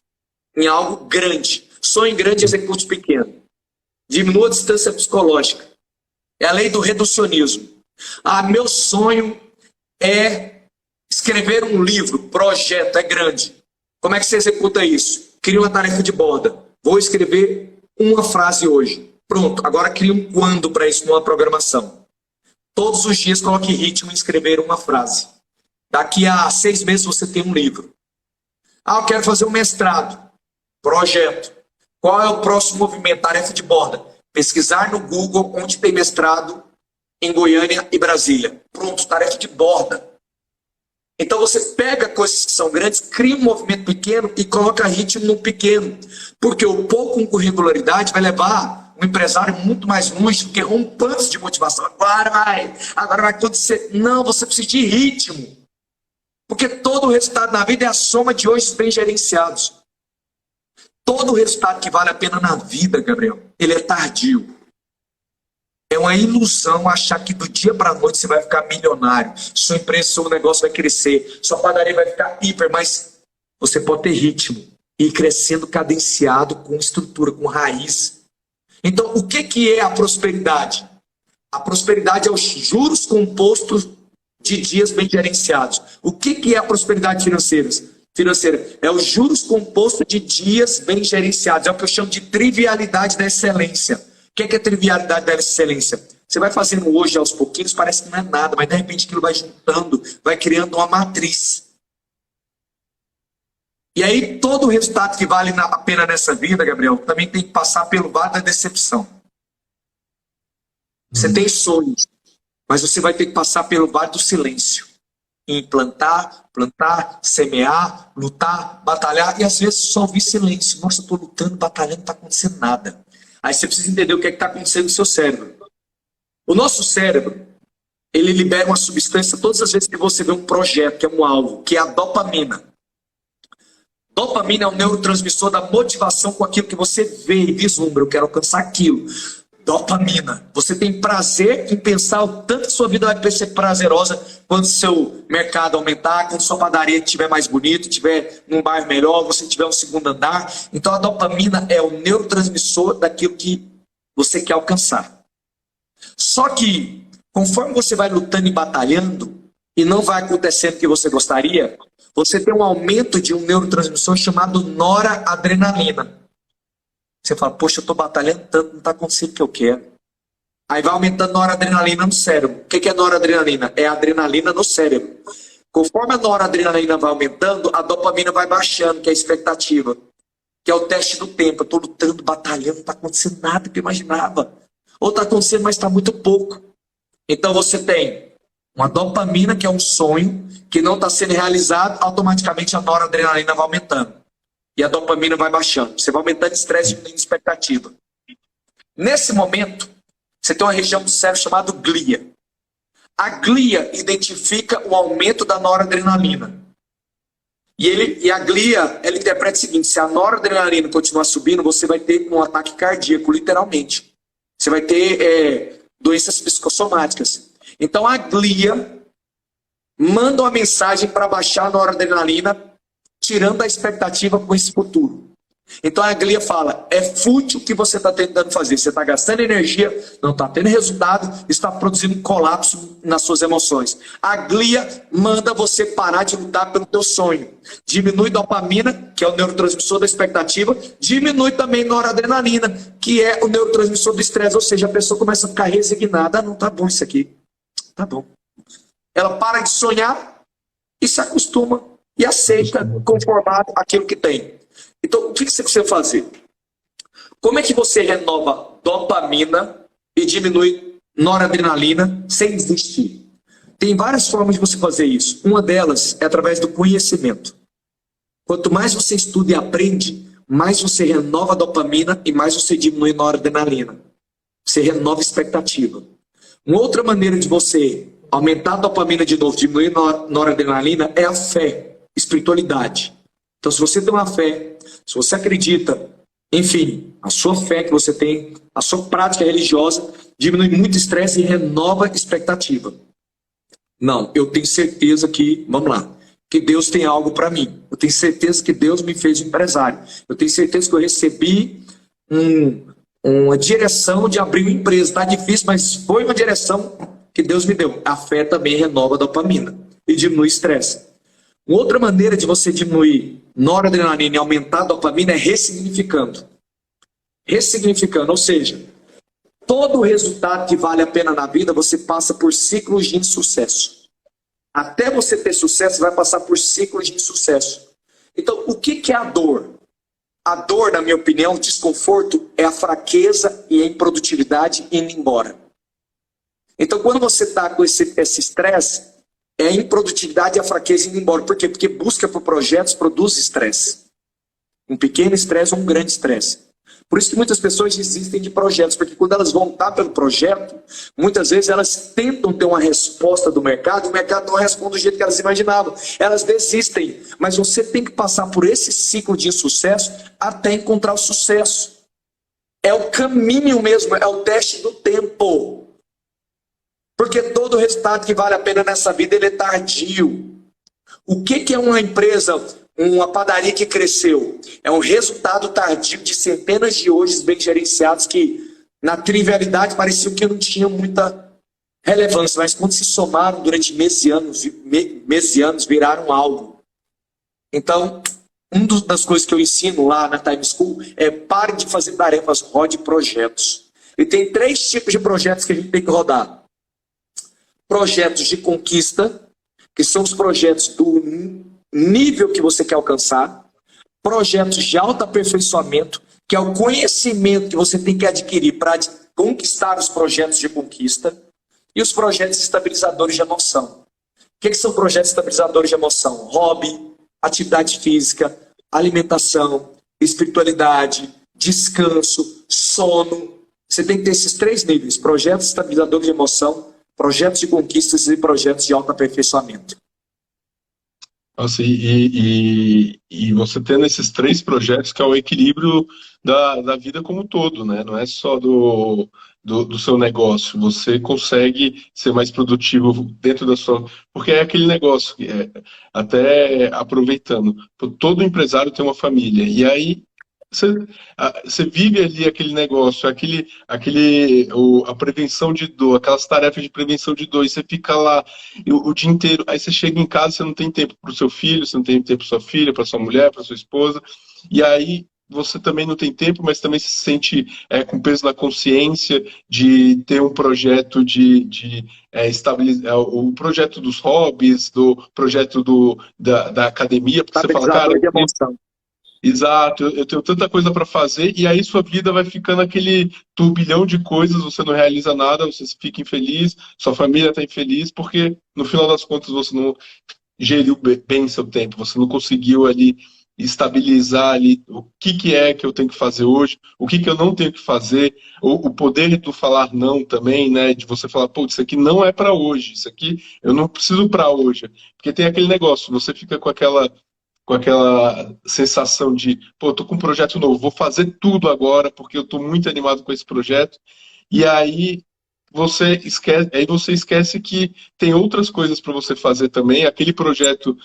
em algo grande. Sonhe grande e execute pequeno. Diminua a distância psicológica. É a lei do reducionismo. Meu sonho é escrever um livro, projeto, é grande. Como é que você executa isso? Cria uma tarefa de borda. Vou escrever uma frase hoje. Pronto, agora cria um quando para isso numa programação. Todos os dias coloque ritmo em escrever uma frase. Daqui a 6 meses você tem um livro. Eu quero fazer um mestrado. Projeto. Qual é o próximo movimento? Tarefa de borda. Pesquisar no Google onde tem mestrado em Goiânia e Brasília. Pronto, tarefa de borda. Então você pega coisas que são grandes, cria um movimento pequeno e coloca ritmo no pequeno. Porque o pouco com regularidade vai levar um empresário muito mais longe do que rompantes de motivação. Agora vai tudo ser... Não, você precisa de ritmo. Porque todo o resultado na vida é a soma de hoje bem gerenciados. Todo o resultado que vale a pena na vida, Gabriel, ele é tardio. É uma ilusão achar que do dia para a noite você vai ficar milionário. Sua empresa, seu negócio vai crescer, sua padaria vai ficar hiper, mas você pode ter ritmo e ir crescendo cadenciado com estrutura, com raiz. Então, o que é a prosperidade? A prosperidade é os juros compostos de dias bem gerenciados. O que é a prosperidade financeira? É os juros compostos de dias bem gerenciados. É o que eu chamo de trivialidade da excelência. O que é trivialidade da excelência? Você vai fazendo hoje aos pouquinhos, parece que não é nada, mas de repente aquilo vai juntando, vai criando uma matriz. E aí todo o resultado que vale a pena nessa vida, Gabriel, também tem que passar pelo vale da decepção. Você tem sonhos, mas você vai ter que passar pelo vale do silêncio. Implantar, plantar, semear, lutar, batalhar, e às vezes só ouvir silêncio. Nossa, eu estou lutando, batalhando, não está acontecendo nada. Aí você precisa entender o que é está acontecendo no seu cérebro. O nosso cérebro, ele libera uma substância todas as vezes que você vê um projeto, que é um alvo, que é a dopamina. Dopamina é um neurotransmissor da motivação com aquilo que você vê e vislumbra. Eu quero alcançar aquilo. Dopamina. Você tem prazer em pensar o tanto que sua vida vai ser prazerosa quando seu mercado aumentar, quando sua padaria estiver mais bonita, estiver num bairro melhor, você tiver um segundo andar. Então a dopamina é o neurotransmissor daquilo que você quer alcançar. Só que, conforme você vai lutando e batalhando, e não vai acontecendo o que você gostaria, você tem um aumento de um neurotransmissor chamado noradrenalina. Você fala, poxa, eu estou batalhando tanto, não está acontecendo o que eu quero. Aí vai aumentando a noradrenalina no cérebro. O que é noradrenalina? É a adrenalina no cérebro. Conforme a noradrenalina vai aumentando, a dopamina vai baixando, que é a expectativa. Que é o teste do tempo. Eu estou lutando, batalhando, não está acontecendo nada que eu imaginava. Ou está acontecendo, mas está muito pouco. Então você tem uma dopamina, que é um sonho, que não está sendo realizado, automaticamente a noradrenalina vai aumentando. E a dopamina vai baixando. Você vai aumentando estresse e diminuindo expectativa. Nesse momento, você tem uma região do cérebro chamada glia. A glia identifica o aumento da noradrenalina. E a glia, ela interpreta o seguinte: se a noradrenalina continuar subindo, você vai ter um ataque cardíaco, literalmente. Você vai ter doenças psicossomáticas. Então a glia manda uma mensagem para baixar a noradrenalina, tirando a expectativa com esse futuro. Então a glia fala, é fútil o que você está tentando fazer. Você está gastando energia, não está tendo resultado, está produzindo um colapso nas suas emoções. A glia manda você parar de lutar pelo teu sonho. Diminui dopamina, que é o neurotransmissor da expectativa, diminui também noradrenalina, que é o neurotransmissor do estresse. Ou seja, a pessoa começa a ficar resignada. Ah, não, tá bom isso aqui. Tá bom. Ela para de sonhar e se acostuma e aceita conformado aquilo que tem. Então, o que você precisa fazer? Como é que você renova dopamina e diminui noradrenalina sem desistir? Tem várias formas de você fazer isso. Uma delas é através do conhecimento. Quanto mais você estuda e aprende, mais você renova a dopamina e mais você diminui noradrenalina. Você renova a expectativa. Uma outra maneira de você aumentar a dopamina de novo, diminuir noradrenalina, é a fé, espiritualidade. Então, se você tem uma fé, se você acredita, enfim, a sua fé que você tem, a sua prática religiosa, diminui muito estresse e renova a expectativa. Não, eu tenho certeza que, vamos lá, que Deus tem algo para mim. Eu tenho certeza que Deus me fez um empresário. Eu tenho certeza que eu recebi uma direção de abrir uma empresa. Está difícil, mas foi uma direção que Deus me deu. A fé também renova a dopamina e diminui o estresse. Uma outra maneira de você diminuir noradrenalina e aumentar a dopamina é ressignificando. Ressignificando, ou seja, todo resultado que vale a pena na vida, você passa por ciclos de insucesso. Até você ter sucesso, você vai passar por ciclos de insucesso. Então, o que é a dor? A dor, na minha opinião, o desconforto, é a fraqueza e a improdutividade indo embora. Então, quando você está com esse estresse, é a improdutividade e a fraqueza indo embora. Por quê? Porque busca por projetos produz estresse. Um pequeno estresse ou um grande estresse. Por isso que muitas pessoas desistem de projetos, porque quando elas vão estar pelo projeto, muitas vezes elas tentam ter uma resposta do mercado, e o mercado não responde do jeito que elas imaginavam. Elas desistem. Mas você tem que passar por esse ciclo de insucesso até encontrar o sucesso. É o caminho mesmo, é o teste do tempo. Porque todo resultado que vale a pena nessa vida, ele é tardio. O que é uma empresa, uma padaria que cresceu? É um resultado tardio de centenas de hojes bem gerenciados que, na trivialidade, pareciam que não tinham muita relevância. Mas quando se somaram durante meses e anos, viraram algo. Então, uma das coisas que eu ensino lá na Time School é pare de fazer tarefas, rode projetos. E tem 3 tipos de projetos que a gente tem que rodar. Projetos de conquista, que são os projetos do nível que você quer alcançar. Projetos de autoaperfeiçoamento, que é o conhecimento que você tem que adquirir para conquistar os projetos de conquista. E os projetos estabilizadores de emoção. O que são projetos estabilizadores de emoção? Hobby, atividade física, alimentação, espiritualidade, descanso, sono. Você tem que ter esses 3 níveis: projetos estabilizadores de emoção, projetos de conquistas e projetos de autoaperfeiçoamento. Nossa, e você tendo esses três projetos, que é o equilíbrio da vida como um todo, né? Não é só do seu negócio. Você consegue ser mais produtivo dentro da sua. Porque é aquele negócio, até aproveitando, todo empresário tem uma família. E aí você, você vive ali aquele negócio, a prevenção de dor, aquelas tarefas de prevenção de dor, e você fica lá o dia inteiro. Aí você chega em casa, você não tem tempo para o seu filho, você não tem tempo para sua filha, para sua mulher, para sua esposa, e aí você também não tem tempo, mas também se sente com peso na consciência de ter um projeto de estabilizar o projeto dos hobbies, do projeto da academia, porque você fala, cara, Estabilizador de emoção. exato, eu tenho tanta coisa para fazer, e aí sua vida vai ficando aquele turbilhão de coisas, você não realiza nada, você fica infeliz, sua família está infeliz, porque no final das contas você não geriu bem seu tempo, você não conseguiu ali estabilizar ali o que é que eu tenho que fazer hoje, o que eu não tenho que fazer, o poder do falar não também, né, de você falar, pô, isso aqui não é para hoje, isso aqui eu não preciso para hoje, porque tem aquele negócio, você fica com aquela sensação de, pô, tô com um projeto novo, vou fazer tudo agora porque eu tô muito animado com esse projeto. E aí você esquece que tem outras coisas para você fazer também. Aquele projeto,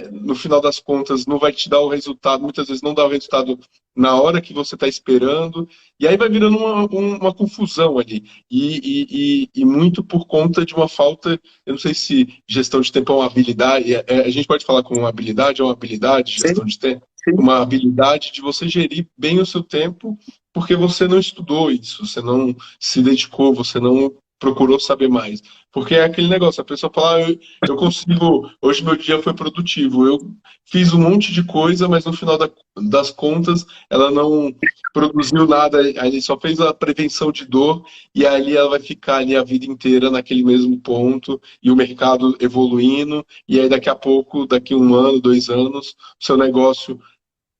no final das contas, não vai te dar o resultado, muitas vezes não dá o resultado na hora que você está esperando, e aí vai virando uma confusão ali. E muito por conta de uma falta, eu não sei se gestão de tempo é uma habilidade, a gente pode falar como uma habilidade, é uma habilidade, Sim, gestão de tempo, sim. uma habilidade de você gerir bem o seu tempo, porque você não estudou isso, você não se dedicou, você não procurou saber mais. Porque é aquele negócio, a pessoa fala, eu consigo, hoje meu dia foi produtivo, eu fiz um monte de coisa, mas no final das contas ela não produziu nada, aí só fez a prevenção de dor, e ali ela vai ficar ali a vida inteira naquele mesmo ponto, e o mercado evoluindo, e aí daqui a pouco, daqui um ano, 2 anos, o seu negócio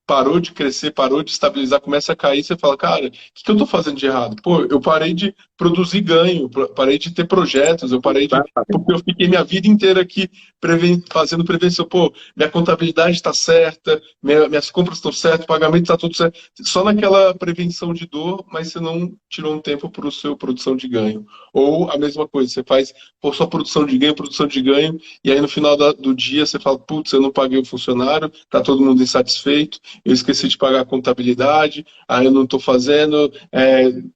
parou de crescer, parou de estabilizar, começa a cair, você fala, cara, o que eu estou fazendo de errado? Pô, eu parei de produzir ganho, parei de ter projetos, eu parei de. Porque eu fiquei minha vida inteira aqui fazendo prevenção. Pô, minha contabilidade está certa, minhas compras estão certas, o pagamento está tudo certo. Só naquela prevenção de dor, mas você não tirou um tempo para o seu produção de ganho. Ou a mesma coisa, você faz pô, só produção de ganho, e aí no final do dia você fala, putz, eu não paguei o funcionário, tá todo mundo insatisfeito, eu esqueci de pagar a contabilidade, aí eu não estou fazendo,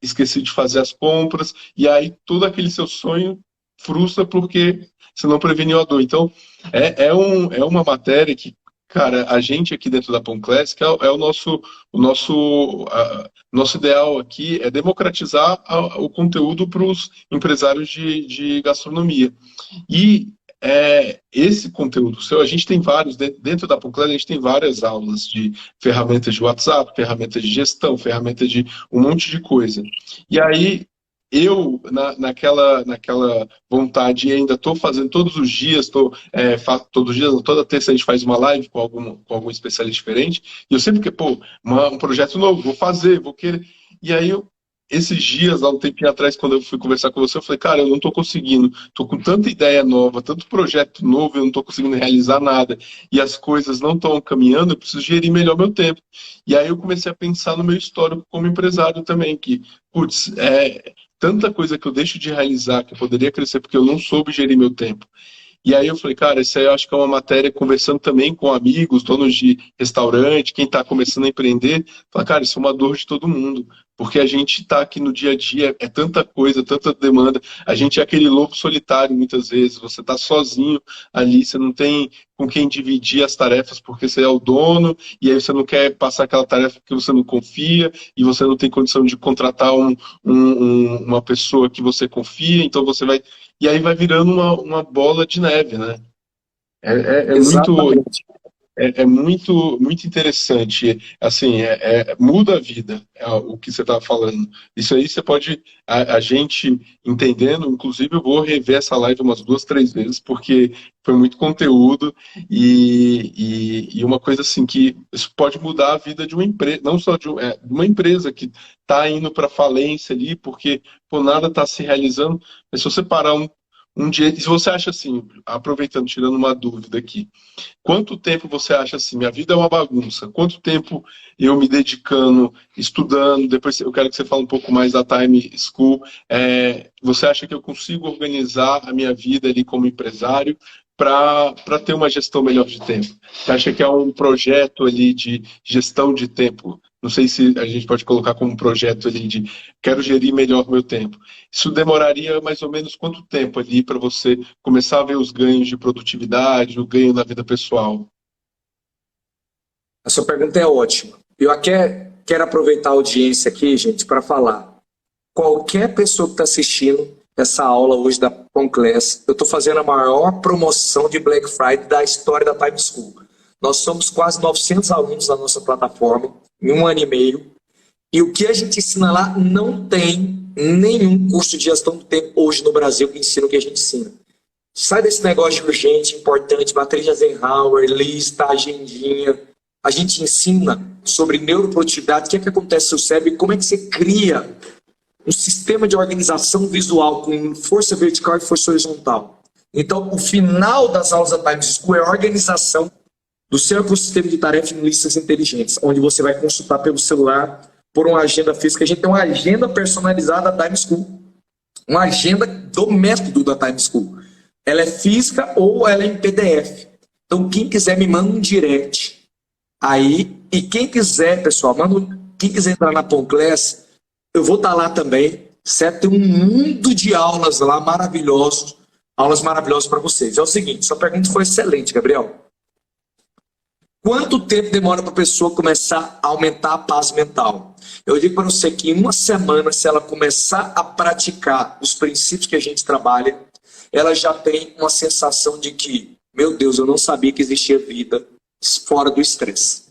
esqueci de fazer as compras, e aí todo aquele seu sonho frustra porque você não preveniu a dor. Então, é uma matéria que, cara, a gente aqui dentro da Pão Classic é o nosso ideal aqui é democratizar o conteúdo para os empresários de gastronomia. E esse conteúdo seu, a gente tem vários, dentro da Puclé, a gente tem várias aulas de ferramentas de WhatsApp, ferramentas de gestão, ferramentas de um monte de coisa. E aí, eu, naquela vontade, ainda estou fazendo todos os dias, todos os dias, toda terça a gente faz uma live com algum especialista diferente, e eu sempre que, pô, um projeto novo, vou fazer, vou querer. E aí, esses dias, há um tempinho atrás, quando eu fui conversar com você, eu falei, cara, eu não estou conseguindo, estou com tanta ideia nova, tanto projeto novo, eu não estou conseguindo realizar nada, e as coisas não estão caminhando, eu preciso gerir melhor meu tempo. E aí eu comecei a pensar no meu histórico como empresário também, que, putz, tanta coisa que eu deixo de realizar, que eu poderia crescer porque eu não soube gerir meu tempo. E aí eu falei, cara, isso aí eu acho que é uma matéria, conversando também com amigos, donos de restaurante, quem está começando a empreender, fala, cara, isso é uma dor de todo mundo, porque a gente está aqui no dia a dia, é tanta coisa, tanta demanda, a gente é aquele lobo solitário muitas vezes, você está sozinho ali, você não tem com quem dividir as tarefas porque você é o dono, e aí você não quer passar aquela tarefa porque você não confia, e você não tem condição de contratar uma pessoa que você confia, então você vai e aí vai virando uma bola de neve, né? É muito, Exatamente. muito interessante. Assim, muda a vida, o que você está falando. Isso aí você pode, a gente entendendo, inclusive eu vou rever essa live umas 2, 3 vezes, porque foi muito conteúdo e uma coisa assim que isso pode mudar a vida de uma empresa, não só de uma empresa que está indo para falência ali, porque por nada está se realizando. Mas se você parar Um dia, se você acha assim, aproveitando, tirando uma dúvida aqui, quanto tempo você acha assim, minha vida é uma bagunça, quanto tempo eu me dedicando, estudando, depois eu quero que você fale um pouco mais da Time School, você acha que eu consigo organizar a minha vida ali como empresário para ter uma gestão melhor de tempo? Você acha que é um projeto ali de gestão de tempo? Não sei se a gente pode colocar como um projeto ali de quero gerir melhor meu tempo. Isso demoraria mais ou menos quanto tempo ali para você começar a ver os ganhos de produtividade, o ganho na vida pessoal? A sua pergunta é ótima. Eu quero aproveitar a audiência aqui, gente, para falar. Qualquer pessoa que está assistindo essa aula hoje da Ponclass, eu estou fazendo a maior promoção de Black Friday da história da Time School. Nós somos quase 900 alunos na nossa plataforma, em 1 ano e meio, e o que a gente ensina lá não tem nenhum curso de gestão do tempo hoje no Brasil que ensina o que a gente ensina. Sai desse negócio de urgente, importante, matriz de Eisenhower, lista, agendinha. A gente ensina sobre neuroprodutividade, o que é que acontece no seu cérebro e como é que você cria um sistema de organização visual com força vertical e força horizontal. Então, o final das aulas da Time School é a organização do seu ecossistema de tarefas em listas inteligentes, onde você vai consultar pelo celular, por uma agenda física. A gente tem uma agenda personalizada da Time School, uma agenda do método da Time School. Ela é física ou ela é em PDF. Então, quem quiser me manda um direct aí, e quem quiser, pessoal, quem quiser entrar na Ponclass, eu vou estar lá também, certo? Tem um mundo de aulas lá maravilhosos, aulas maravilhosas para vocês. É o seguinte, sua pergunta foi excelente, Gabriel. Quanto tempo demora para a pessoa começar a aumentar a paz mental? Eu digo para você que em uma semana, se ela começar a praticar os princípios que a gente trabalha, ela já tem uma sensação de que, meu Deus, eu não sabia que existia vida fora do estresse.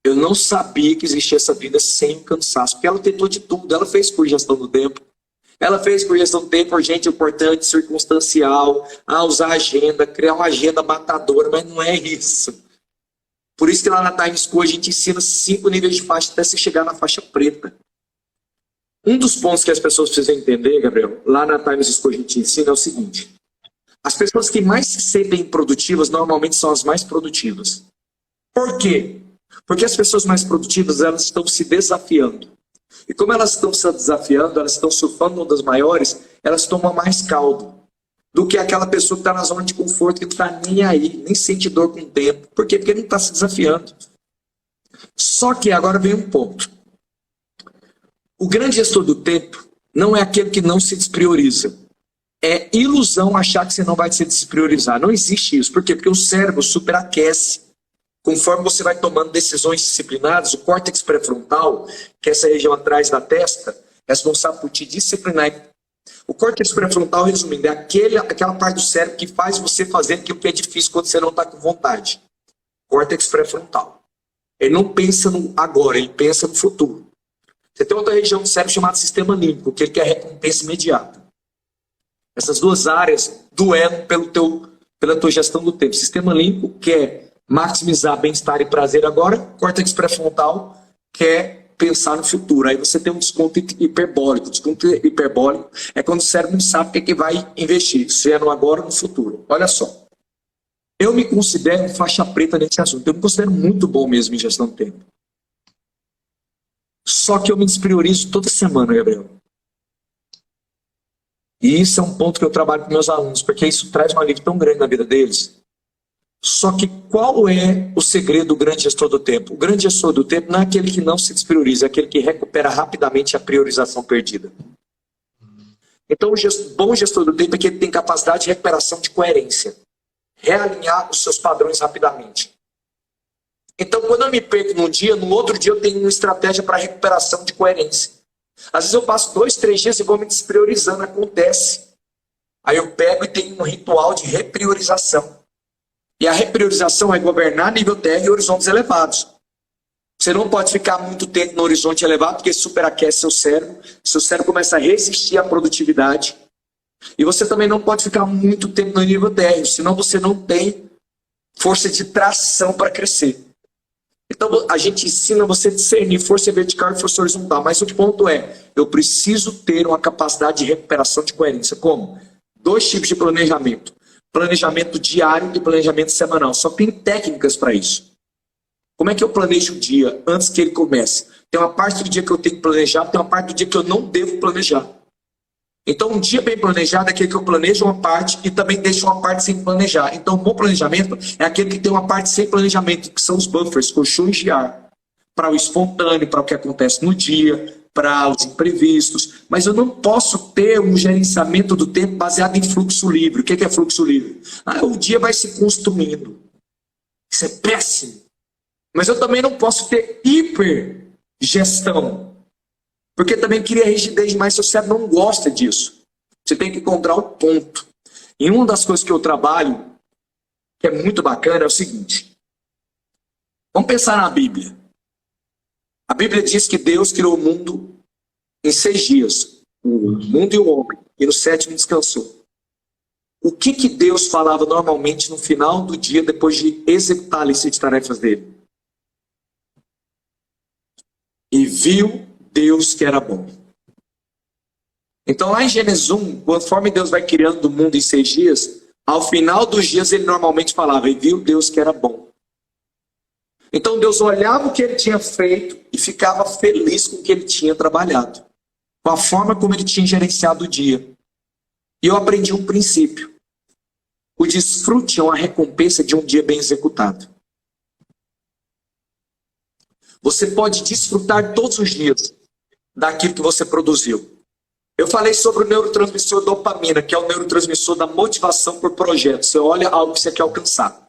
Eu não sabia que existia essa vida sem cansaço, porque ela tentou de tudo. Ela fez por gestão do tempo. Ela fez por gestão do tempo, urgente, importante, circunstancial, usar agenda, criar uma agenda matadora, mas não é isso. Por isso que lá na Time School a gente ensina 5 níveis de faixa até você chegar na faixa preta. Um dos pontos que as pessoas precisam entender, Gabriel, lá na Time School a gente ensina é o seguinte. As pessoas que mais se sentem produtivas normalmente são as mais produtivas. Por quê? Porque as pessoas mais produtivas, elas estão se desafiando. E como elas estão se desafiando, elas estão surfando ondas maiores, elas tomam mais caldo do que aquela pessoa que está na zona de conforto, que não está nem aí, nem sente dor com o tempo. Por quê? Porque não está se desafiando. Só que agora vem um ponto. O grande gestor do tempo não é aquele que não se desprioriza. É ilusão achar que você não vai se despriorizar. Não existe isso. Por quê? Porque o cérebro superaquece. Conforme você vai tomando decisões disciplinadas, o córtex pré-frontal, que é essa região atrás da testa, é responsável por te disciplinar. O córtex pré-frontal, resumindo, é aquela parte do cérebro que faz você fazer aquilo que é difícil quando você não está com vontade. Córtex pré-frontal. Ele não pensa no agora, ele pensa no futuro. Você tem outra região do cérebro chamada sistema límbico, que ele quer recompensa imediata. Essas duas áreas duelam pela tua gestão do tempo. Sistema límbico quer maximizar bem-estar e prazer agora, córtex pré-frontal quer pensar no futuro. Aí você tem um desconto hiperbólico. O desconto hiperbólico é quando o cérebro não sabe o que é que vai investir, se é no agora ou no futuro. Olha só, eu me considero faixa preta nesse assunto. Eu me considero muito bom mesmo em gestão do tempo. Só que eu me despriorizo toda semana, Gabriel. E isso é um ponto que eu trabalho com meus alunos, porque isso traz um alívio tão grande na vida deles. Só que qual é o segredo do grande gestor do tempo? O grande gestor do tempo não é aquele que não se desprioriza, é aquele que recupera rapidamente a priorização perdida. Então, o bom gestor do tempo é que ele tem capacidade de recuperação de coerência. Realinhar os seus padrões rapidamente. Então, quando eu me perco num dia, no outro dia eu tenho uma estratégia para recuperação de coerência. Às vezes eu passo 2, 3 dias e vou me despriorizando, acontece. Aí eu pego e tenho um ritual de repriorização. E a repriorização é governar nível terra e horizontes elevados. Você não pode ficar muito tempo no horizonte elevado, porque superaquece seu cérebro começa a resistir à produtividade. E você também não pode ficar muito tempo no nível térreo, senão você não tem força de tração para crescer. Então a gente ensina você a discernir força vertical e força horizontal, mas o ponto é, eu preciso ter uma capacidade de recuperação de coerência. Como? Dois tipos de planejamento. Planejamento diário e planejamento semanal. Só tem técnicas para isso. Como é que eu planejo o dia antes que ele comece? Tem uma parte do dia que eu tenho que planejar, tem uma parte do dia que eu não devo planejar. Então, um dia bem planejado é aquele que eu planejo uma parte e também deixo uma parte sem planejar. Então, um bom planejamento é aquele que tem uma parte sem planejamento, que são os buffers, colchões de ar, para o espontâneo, para o que acontece no dia, para os imprevistos. Mas eu não posso ter um gerenciamento do tempo baseado em fluxo livre. O que é fluxo livre? O dia vai se consumindo. Isso é péssimo. Mas eu também não posso ter hipergestão. Porque também cria rigidez demais, seu cérebro não gosta disso. Você tem que encontrar o ponto. E uma das coisas que eu trabalho, que é muito bacana, é o seguinte. Vamos pensar na Bíblia. A Bíblia diz que Deus criou o mundo em 6 dias. O mundo e o homem. E no 7º descansou. O que Deus falava normalmente no final do dia, depois de executar a lista de tarefas dele? E viu Deus que era bom. Então lá em Gênesis 1, conforme Deus vai criando o mundo em 6 dias, ao final dos dias ele normalmente falava, e viu Deus que era bom. Então Deus olhava o que ele tinha feito e ficava feliz com o que ele tinha trabalhado, com a forma como ele tinha gerenciado o dia. E eu aprendi um princípio. O desfrute é uma recompensa de um dia bem executado. Você pode desfrutar todos os dias daquilo que você produziu. Eu falei sobre o neurotransmissor dopamina, que é o neurotransmissor da motivação por projeto. Você olha algo que você quer alcançar.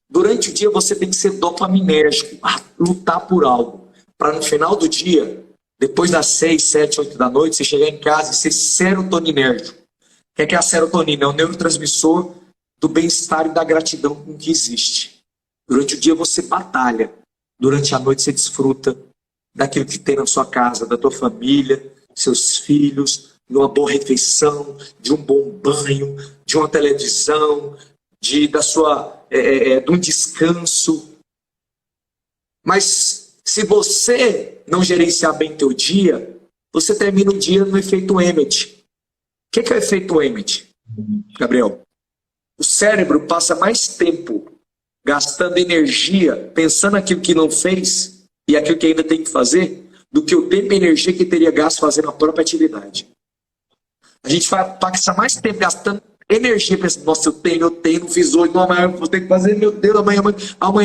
Durante o dia você tem que ser dopaminérgico, lutar por algo, para no final do dia, depois das 6, 7, 8 da noite, você chegar em casa e ser serotoninérgico. O que é a serotonina? É o neurotransmissor do bem-estar e da gratidão com que existe. Durante o dia você batalha, durante a noite você desfruta daquilo que tem na sua casa, da tua família, seus filhos, de uma boa refeição, de um bom banho, de uma televisão, de um descanso. Mas se você não gerenciar bem teu dia, você termina o dia no efeito Emmett. O que é o efeito Emmett, Gabriel? O cérebro passa mais tempo gastando energia, pensando naquilo que não fez e aquilo que ainda tem que fazer, do que o tempo e energia que teria gasto fazendo a própria atividade. A gente vai passar mais tempo gastando energia, pensando, nossa, eu tenho, não fiz hoje, não, amanhã eu vou ter que fazer, meu Deus, amanhã.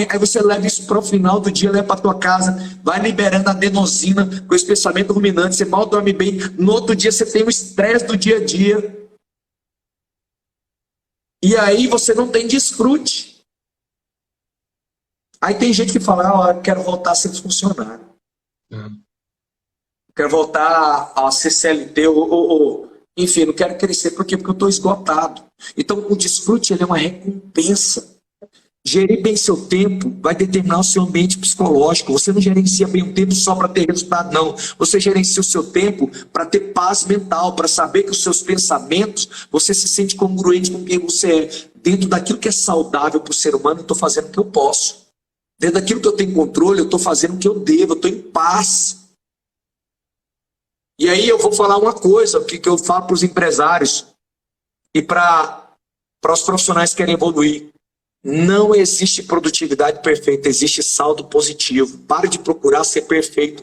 Aí você leva isso para o final do dia, leva para tua casa, vai liberando adenosina com esse pensamento ruminante, você mal dorme bem, no outro dia você tem o estresse do dia a dia. E aí você não tem desfrute. Aí tem gente que fala, eu quero voltar a ser funcionário. Quero voltar a ser CLT, enfim, não quero crescer. Por quê? Porque eu estou esgotado. Então, o desfrute ele é uma recompensa. Gerir bem seu tempo vai determinar o seu ambiente psicológico. Você não gerencia bem o tempo só para ter resultado, não. Você gerencia o seu tempo para ter paz mental, para saber que os seus pensamentos, você se sente congruente com quem você é. Dentro daquilo que é saudável para o ser humano, eu estou fazendo o que eu posso. Dentro daquilo que eu tenho controle, eu estou fazendo o que eu devo, eu estou em paz. E aí eu vou falar uma coisa que eu falo para os empresários e para os profissionais que querem evoluir. Não existe produtividade perfeita, existe saldo positivo. Pare de procurar ser perfeito.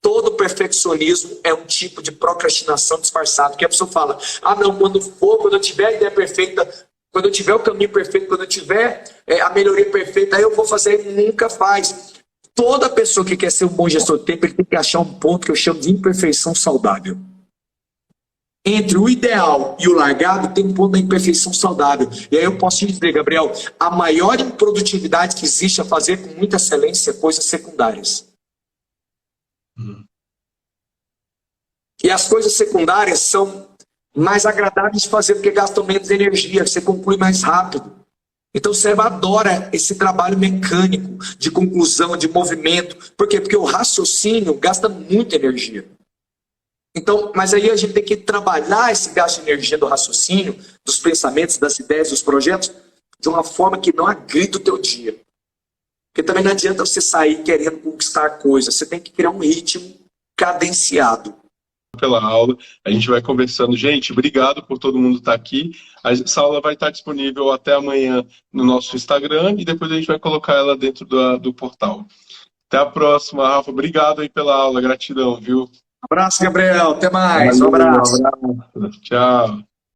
Todo perfeccionismo é um tipo de procrastinação disfarçada. Que a pessoa fala, não, quando eu tiver a ideia perfeita, quando eu tiver o caminho perfeito, quando eu tiver a melhoria perfeita, aí eu vou fazer e nunca faz. Toda pessoa que quer ser um bom gestor de tempo, ele tem que achar um ponto que eu chamo de imperfeição saudável. Entre o ideal e o largado, tem um ponto da imperfeição saudável. E aí eu posso te dizer, Gabriel, a maior improdutividade que existe é fazer com muita excelência coisas secundárias. E as coisas secundárias são mais agradáveis de fazer porque gastam menos energia, você conclui mais rápido. Então o cérebro adora esse trabalho mecânico, de conclusão, de movimento. Por quê? Porque o raciocínio gasta muita energia. Então, mas aí a gente tem que trabalhar esse gasto de energia do raciocínio, dos pensamentos, das ideias, dos projetos, de uma forma que não agrida o teu dia. Porque também não adianta você sair querendo conquistar coisas. Você tem que criar um ritmo cadenciado. pela aula. A gente vai conversando. Gente, obrigado por todo mundo estar aqui. Essa aula vai estar disponível até amanhã no nosso Instagram e depois a gente vai colocar ela dentro do portal. Até a próxima, Rafa. Obrigado aí pela aula. Gratidão, viu? Abraço, Gabriel. Até mais. Um Valeu, abraço. um abraço. Tchau.